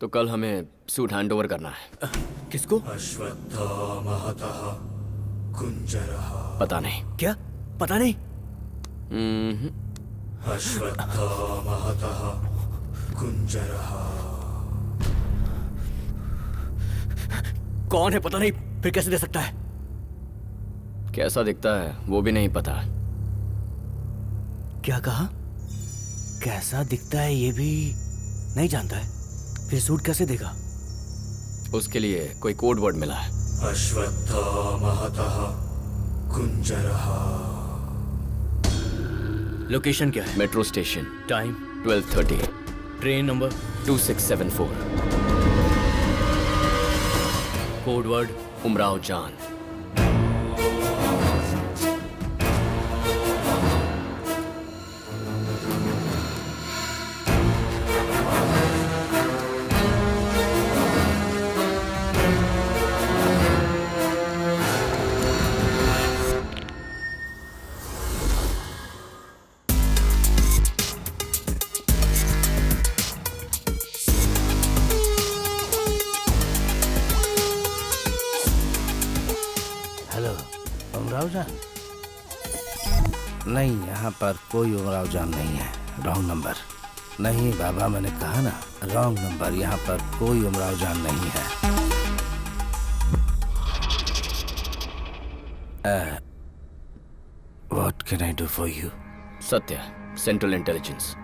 तो कल हमें सूट हैंड ओवर करना है। किसको? पता नहीं। क्या पता नहीं? कौन है पता नहीं, फिर कैसे दे सकता है? कैसा दिखता है वो भी नहीं पता। क्या कहा? कैसा दिखता है ये भी नहीं जानता है, फिर सूट कैसे देगा? उसके लिए कोई कोड वर्ड मिला है। लोकेशन क्या है? Metro station. Time 12:30। Train number 2674। Code word Umrao जान। उमराव जान? नहीं, यहाँ पर कोई उमराव जान नहीं है। Wrong number. नहीं बाबा, मैंने कहा ना, रॉन्ग नंबर। यहाँ पर कोई उमराव जान नहीं है। What can I do for you? सत्य, central intelligence.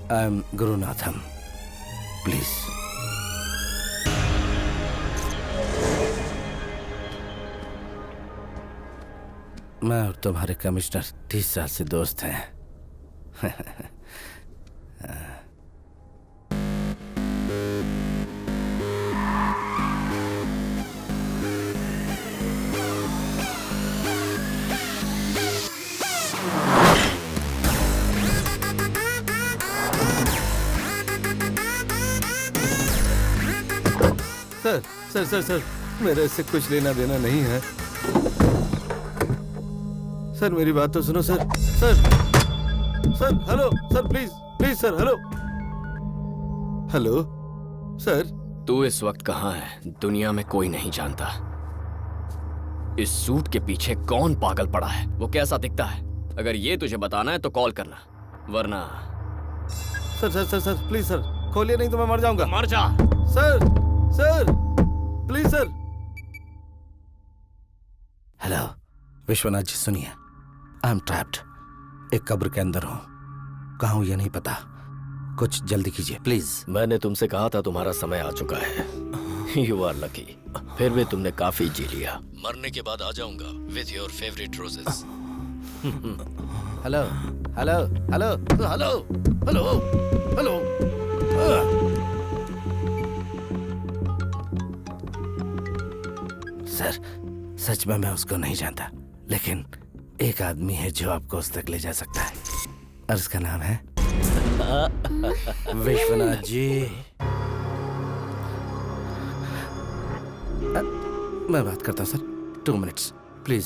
I am Gurunatham. Please. मैं और तुम्हारे कमिश्नर 30 साल से दोस्त हैं। सर सर सर सर मेरे इससे कुछ लेना देना नहीं है। सर मेरी बात तो सुनो sir. Sir sir hello sir, please please sir, hello hello sir. तू इस वक्त कहाँ है दुनिया में कोई नहीं जानता। इस सूट के पीछे कौन पागल पड़ा है, वो कैसा दिखता है, अगर ये तुझे बताना है तो कॉल करना, वरना sir sir sir sir please sir, खोलिए नहीं तो मैं मर जाऊंगा। मर जा। Sir sir please sir. Hello Vishwanath ji, सुनिए, आई एम ट्रैप्ड। एक कब्र के अंदर हूँ, कहाँ हूँ ये नहीं पता, कुछ जल्दी कीजिए प्लीज। मैंने तुमसे कहा था तुम्हारा समय आ चुका है। यू आर लकी, फिर भी तुमने काफी जी लिया। मरने के बाद आ जाऊंगा with your favourite roses. Hello hello hello hello hello hello. Sir सच में मैं उसको नहीं जानता, लेकिन एक आदमी है जो आपको उस तक ले जा सकता है, और उसका नाम है विश्वनाथ जी। मैं बात करता हूँ सर, 2 मिनट्स प्लीज।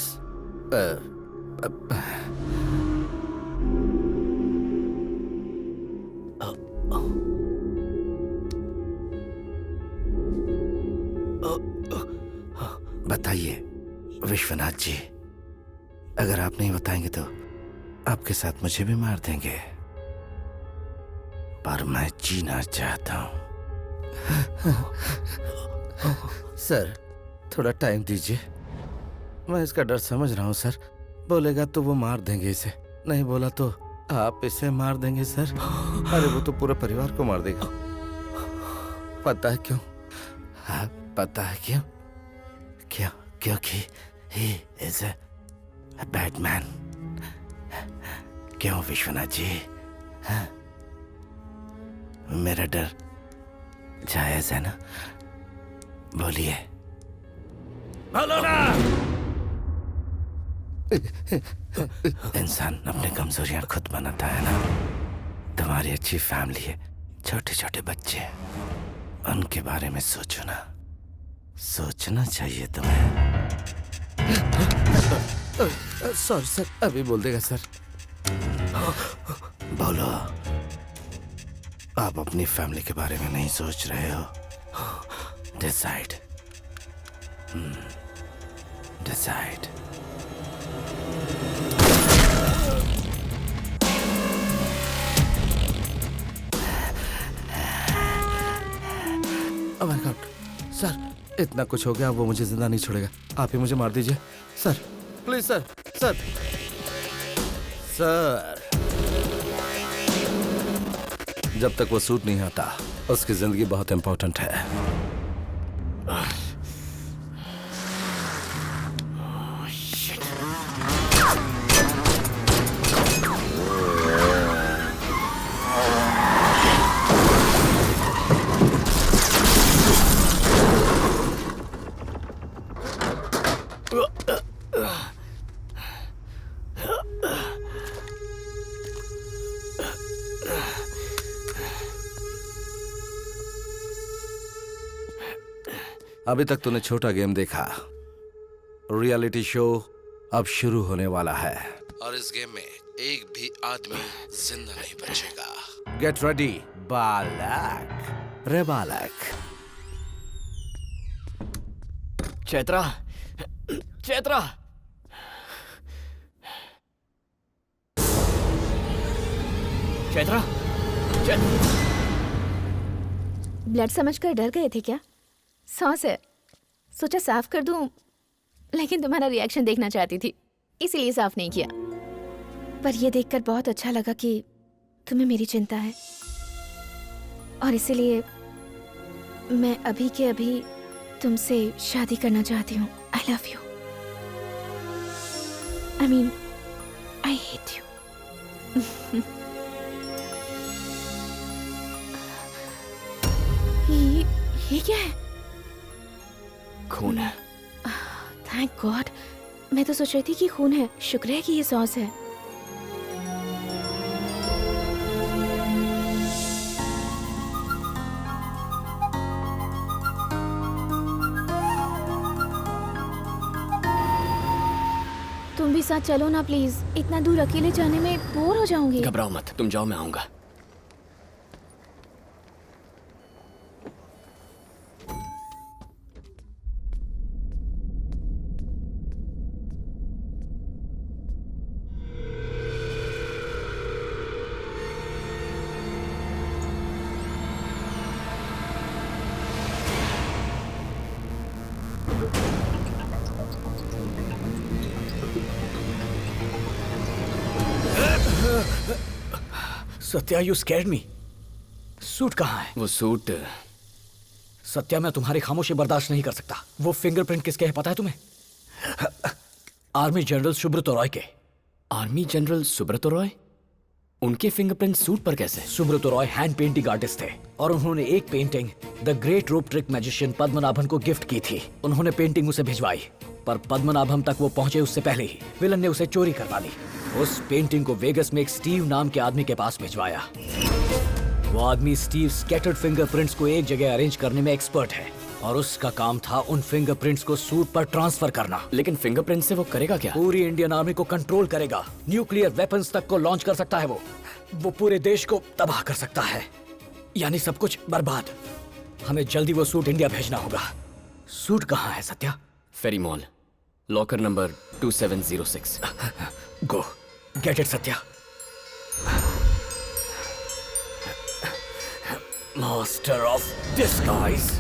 बताइए विश्वनाथ जी, अगर आप नहीं बताएंगे तो आपके साथ मुझे भी मार देंगे, पर मैं जीना चाहता हूं। सर थोड़ा टाइम दीजिए, मैं इसका डर समझ रहा हूं सर। बोलेगा तो वो मार देंगे इसे, नहीं बोला तो आप इसे मार देंगे सर। अरे वो तो पूरे परिवार को मार देगा। पता है क्यों? हाँ पता है क्यों? क्यों? क्योंकि he is a bad man। क्यों विश्वनाथ जी? हाँ? मेरा डर जायज है ना? बोलिए। बोलो ना। इंसान अपनी कमजोरियां खुद बनाता है ना। तुम्हारी अच्छी फैमिली है, छोटे छोटे बच्चे हैं, उनके बारे में सोचो ना, सोचना चाहिए तुम्हें। सॉरी सर, अभी बोल देगा सर। बोलो, आप अपनी फैमिली के बारे में नहीं सोच रहे हो? Decide, decide. Oh my God sir, इतना कुछ हो गया, वो मुझे जिंदा नहीं छोड़ेगा। आप ही मुझे मार दीजिए sir, please sir. Sir sir जब तक वो सूट नहीं आता, उसकी जिंदगी बहुत इंपॉर्टेंट है। अभी तक तूने छोटा गेम देखा, रियलिटी शो अब शुरू होने वाला है, और इस गेम में एक भी आदमी जिंदा नहीं बचेगा। गेट रेडी बालक। रे बालक। चैत्रा, चैत्रा। चैत्रा, ब्लड समझकर डर गए थे क्या? सॉस है, सोचा साफ कर दूं, लेकिन तुम्हारा रिएक्शन देखना चाहती थी, इसीलिए साफ नहीं किया। पर यह देखकर बहुत अच्छा लगा कि तुम्हें मेरी चिंता है, और इसीलिए मैं अभी के अभी तुमसे शादी करना चाहती हूँ। I love you, I mean, I hate you. ये क्या है? खून है। Thank God. मैं तो सोच रही थी कि खून है। शुक्र है कि ये सॉस है। तुम भी साथ चलो ना प्लीज। इतना दूर अकेले जाने में बोर हो जाऊंगी। घबराओ मत, तुम जाओ, मैं आऊंगा। Satya, you scared me. Suit कहाँ है? वो सूट। सत्या, मैं तुम्हारी खामोशी बर्दाश्त नहीं कर सकता। वो फिंगरप्रिंट किसके है पता है तुम्हें? आर्मी जनरल सुब्रत रॉय के। Army general Subrata Roy? उनके फिंगरप्रिंट सूट पर कैसे? Subrata Roy hand painting artist थे और उन्होंने एक painting the great rope trick magician Padmanabhan को गिफ्ट की थी। उन्होंने पेंटिंग उसे भिजवाई, पर पद्मनाभम तक वो पहुंचे उससे पहले ही विलन ने उसे चोरी करवा ली। उस पेंटिंग को वेगस में एक स्टीव नाम के आदमी के पास भिजवाया। वो आदमी स्टीव स्कैटर्ड फिंगरप्रिंट्स को एक जगह अरेंज करने में एक्सपर्ट है और उसका काम था उन फिंगरप्रिंट्स को सूट पर ट्रांसफर करना। लेकिन फिंगरप्रिंट से वो करेगा क्या? पूरी इंडियन आर्मी को कंट्रोल करेगा। न्यूक्लियर वेपन्स तक को लॉन्च कर सकता है। वो पूरे देश को तबाह कर सकता है, यानी सब कुछ बर्बाद। हमें जल्दी वो सूट इंडिया भेजना होगा। सूट कहाँ है Satya? Ferry mall, locker number 2706। Go get it Satya. Master of disguise.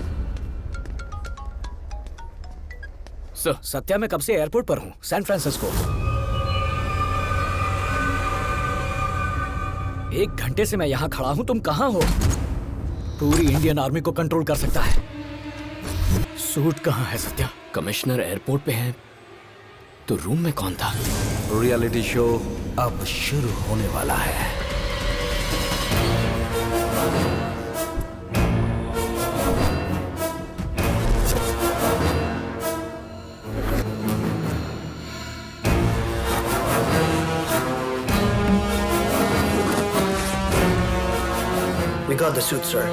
Satya, मैं कब से एयरपोर्ट पर हूँ, सैन फ्रांसिस्को। 1 घंटे से मैं यहाँ खड़ा हूँ, तुम कहाँ हो? पूरी इंडियन आर्मी को कंट्रोल कर सकता है। सूट कहाँ है सत्या? कमिश्नर एयरपोर्ट पे हैं, तो रूम में कौन था? रियलिटी शो अब शुरू होने वाला है। We got the suit, sir.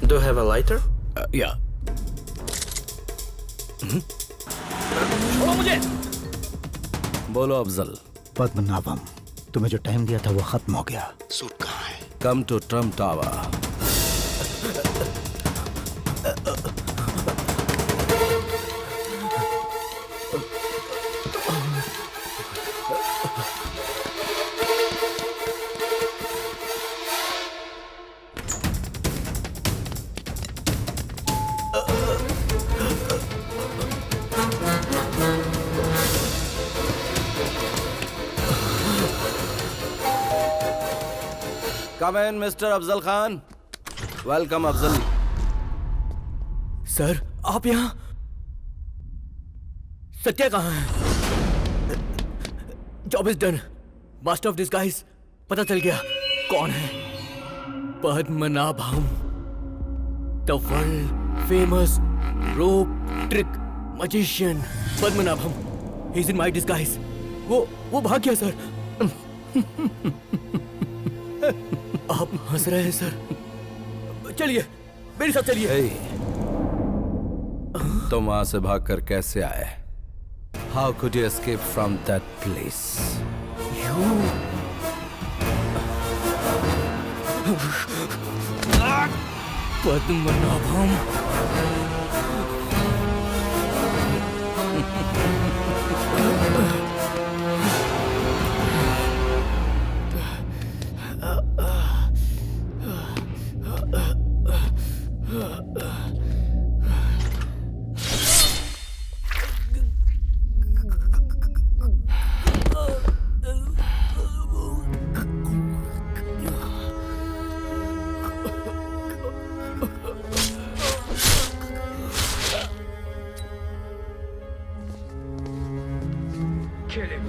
Do you have a lighter? Yeah. छोड़ो मुझे। बोलो अफजल। पद्मनाभम, तुम्हें जो टाइम दिया था वो खत्म हो गया। सूट कहाँ है? Come to Trump tower. Come in, Mr. Afzal Khan. Welcome Afzal. Sir, आप यहाँ? सत्या कहाँ है? Job is done. Master of disguise पता चल गया कौन है। Padmanabham, the world famous rope trick magician Padmanabham. He is in my disguise. वो भाग गया सर। आप हंस रहे हैं सर। चलिए मेरे साथ चलिए। तुम वहां से भागकर कैसे आए? How could you escape from that place? Padmanabham. kill him.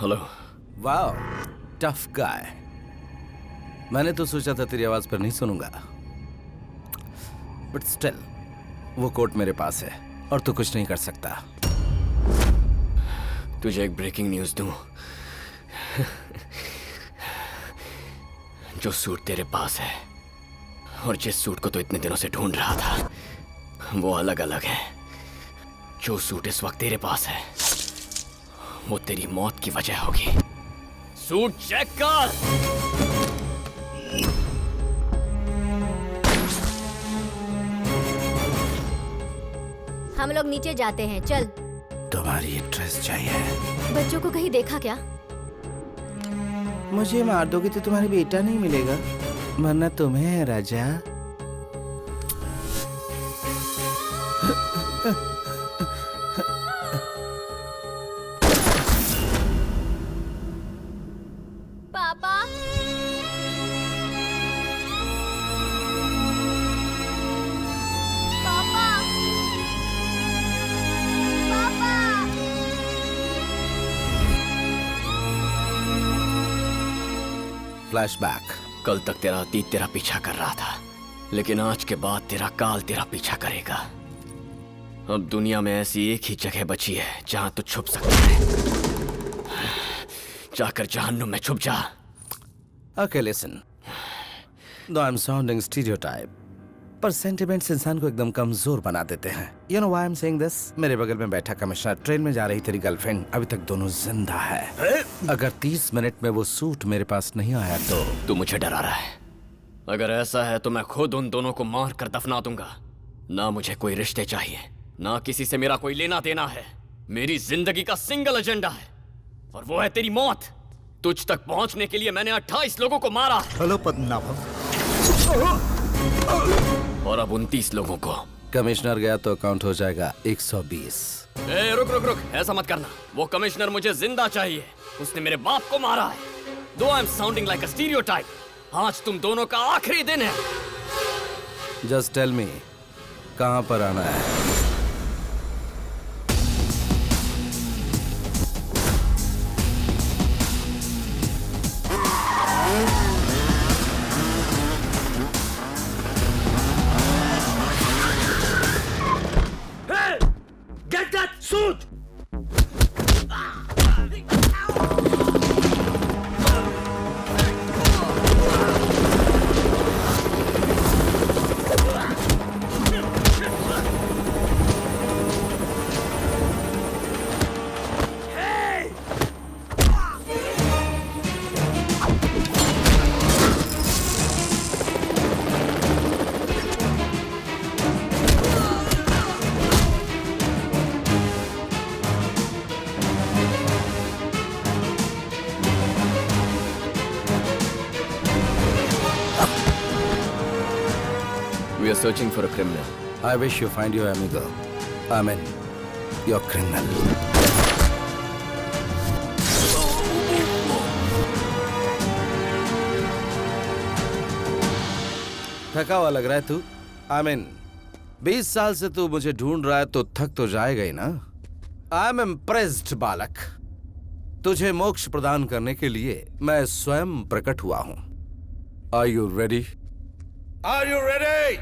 Hello. Wow, tough guy. मैंने तो सोचा था तेरी आवाज पर नहीं सुनूंगा, बट स्टिल वो कोट मेरे पास है और तू कुछ नहीं कर सकता। तुझे एक ब्रेकिंग न्यूज दूं? जो सूट तेरे पास है और जिस सूट को तो इतने दिनों से ढूंढ रहा था, वो अलग अलग है। जो सूट इस वक्त तेरे पास है वो तेरी मौत की वजह होगी। सूट चेक कर। हम लोग नीचे जाते हैं, चल। तुम्हारी ड्रेस चाहिए? बच्चों को कहीं देखा क्या? मुझे मार दोगे तो तुम्हारी बेटा नहीं मिलेगा, वरना तुम्हें है राजा। पापा, पापा, पापा। फ्लैशबैक। कल तक तेरा अतीत तेरा पीछा कर रहा था, लेकिन आज के बाद तेरा काल तेरा पीछा करेगा। अब दुनिया में ऐसी एक ही जगह बची है जहां तू छुप सकता है। जाकर जहन्नुम में छुप जा। Okay, listen. Though I'm sounding stereotype, पर सेंटिमेंट्स इंसान को एकदम कमजोर बना देते हैं। You know why I'm saying this? मेरे बगल में बैठा कमिश्नर, ट्रेन में जा रही तेरी गर्लफ्रेंड, अभी तक दोनों जिंदा है। अगर 30 मिनट में वो सूट मेरे पास नहीं आया तो तू मुझे डरा रहा है। अगर ऐसा है तो मैं खुद उन दोनों को मार कर दफना दूंगा। ना मुझे कोई रिश्ते चाहिए, ना किसी से मेरा कोई लेना देना है। मेरी जिंदगी का सिंगल एजेंडा है और वो है तेरी मौत। तुझ तक पहुंचने के लिए मैंने 28 लोगों को मारा। हेलो पद्मनाभम। और अब 29 लोगों को। कमिश्नर गया तो काउंट हो जाएगा 120। ए, रुक रुक रुक, ऐसा मत करना। वो कमिश्नर मुझे जिंदा चाहिए। उसने मेरे बाप को मारा है। दो I am sounding like a stereotype, आज तुम दोनों का आखिरी दिन है। जस्ट टेल मी, कहां पर आना है? We are searching for a criminal. I wish you find your amigo. I mean, your criminal. थका हुआ लग रहा है तू? I mean, 20 साल से तू मुझे ढूंढ रहा है तो थक तो जाएगा ही ना? I am impressed, बालक। तुझे मोक्ष प्रदान करने के लिए मैं स्वयं प्रकट हुआ हूं। Are you ready? Are you ready?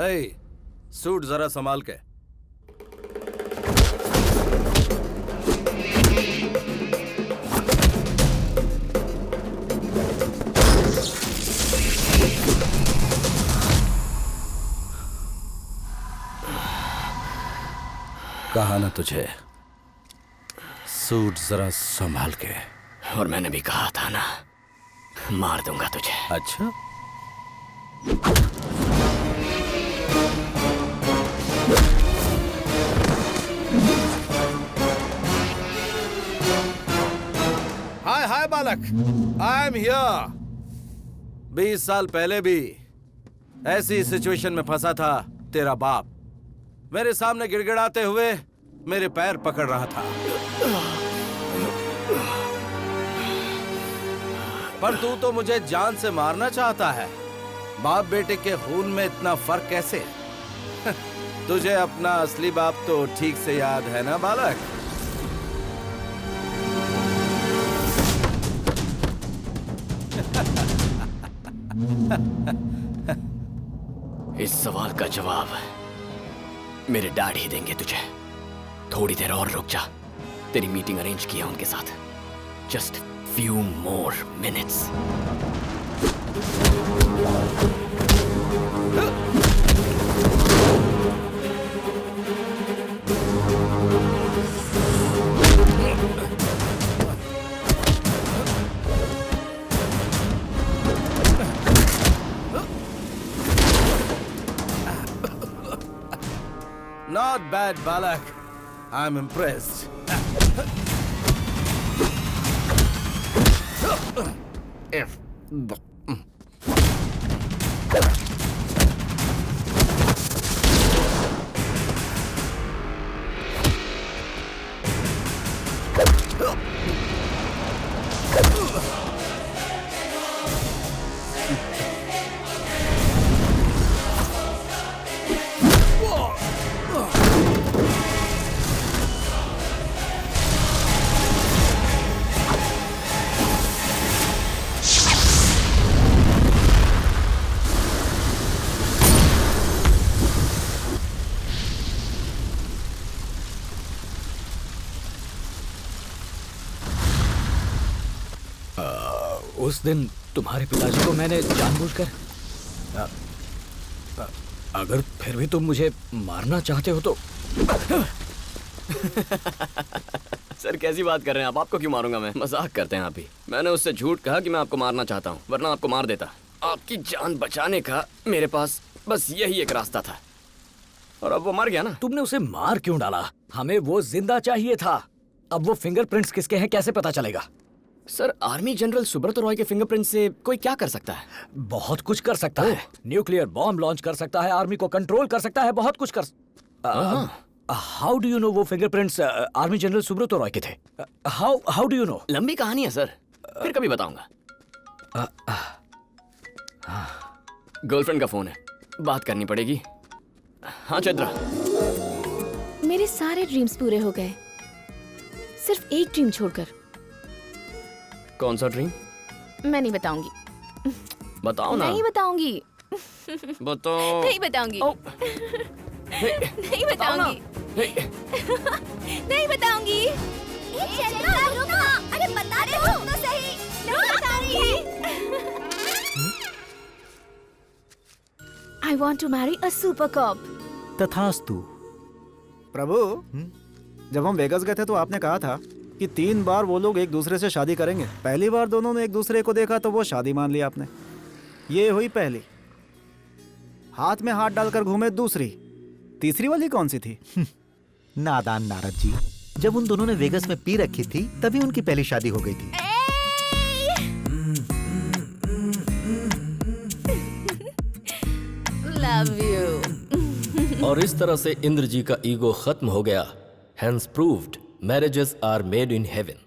Hey, suit जरा संभाल के। कहा ना तुझे, सूट जरा संभाल के। और मैंने भी कहा था ना, मार दूंगा तुझे। अच्छा, हाय हाय बालक, आई एम हियर। 20 साल पहले भी ऐसी सिचुएशन में फंसा था तेरा बाप। मेरे सामने गिड़गिड़ाते हुए मेरे पैर पकड़ रहा था, पर तू तो मुझे जान से मारना चाहता है। बाप बेटे के खून में इतना फर्क कैसे? तुझे अपना असली बाप तो ठीक से याद है ना बालक? इस सवाल का जवाब मेरे डैड ही देंगे तुझे। थोड़ी देर और रुक जा, तेरी मीटिंग अरेंज की है उनके साथ। Just few more minutes. Not bad, Balak. I'm impressed. उस दिन तुम्हारे पिताजी को मैंने जानबूझकर अगर फिर भी तुम मुझे मारना चाहते हो तो सर कैसी बात कर रहे हैं आप? आपको क्यों मारूंगा मैं? मजाक करते हैं आप ही। मैंने उससे झूठ कहा कि मैं आपको मारना चाहता हूँ, वरना आपको मार देता। आपकी जान बचाने का मेरे पास बस यही एक रास्ता था, और अब वो मर गया ना। तुमने उसे मार क्यों डाला? हमें वो जिंदा चाहिए था। अब वो फिंगरप्रिंट्स किसके हैं कैसे पता चलेगा? Sir, army general Subrata Roy के फिंगरप्रिंट से कोई क्या कर सकता है? बहुत कुछ कर सकता है। न्यूक्लियर बॉम्ब लॉन्च कर सकता है, आर्मी को कंट्रोल कर सकता है, बहुत कुछ कर। हाउ डू यू नो वो fingerprints army general Subrata Roy के थे? How do you know? लंबी कहानी है सर, फिर कभी बताऊंगा। गर्लफ्रेंड का फोन है, बात करनी पड़ेगी। हाँ चैत्रा। मेरे सारे ड्रीम्स पूरे हो गए, सिर्फ एक ड्रीम छोड़कर। कौन सा ड्रीम? मैं नहीं बताऊंगी। बताओ ना। नहीं बताऊंगी। बताओ। नहीं बताऊंगी। नहीं बताऊंगी। नहीं बताऊंगी। अरे बता दे तो सही। नहीं बताऊंगी। I want to marry a super cop. तथास्तु। प्रभु, जब हम वेगास गए थे तो आपने कहा था कि 3 बार वो लोग एक दूसरे से शादी करेंगे। पहली बार दोनों ने एक दूसरे को देखा तो वो शादी मान लिया आपने। ये हुई पहली। हाथ में हाथ डालकर घूमे दूसरी। तीसरी वाली कौन सी थी? नादान नारद जी, जब उन दोनों ने वेगस में पी रखी थी तभी उनकी पहली शादी हो गई थी। Love you. और इस तरह से इंद्र जी का ईगो खत्म हो गया। Hence proved marriages are made in haven.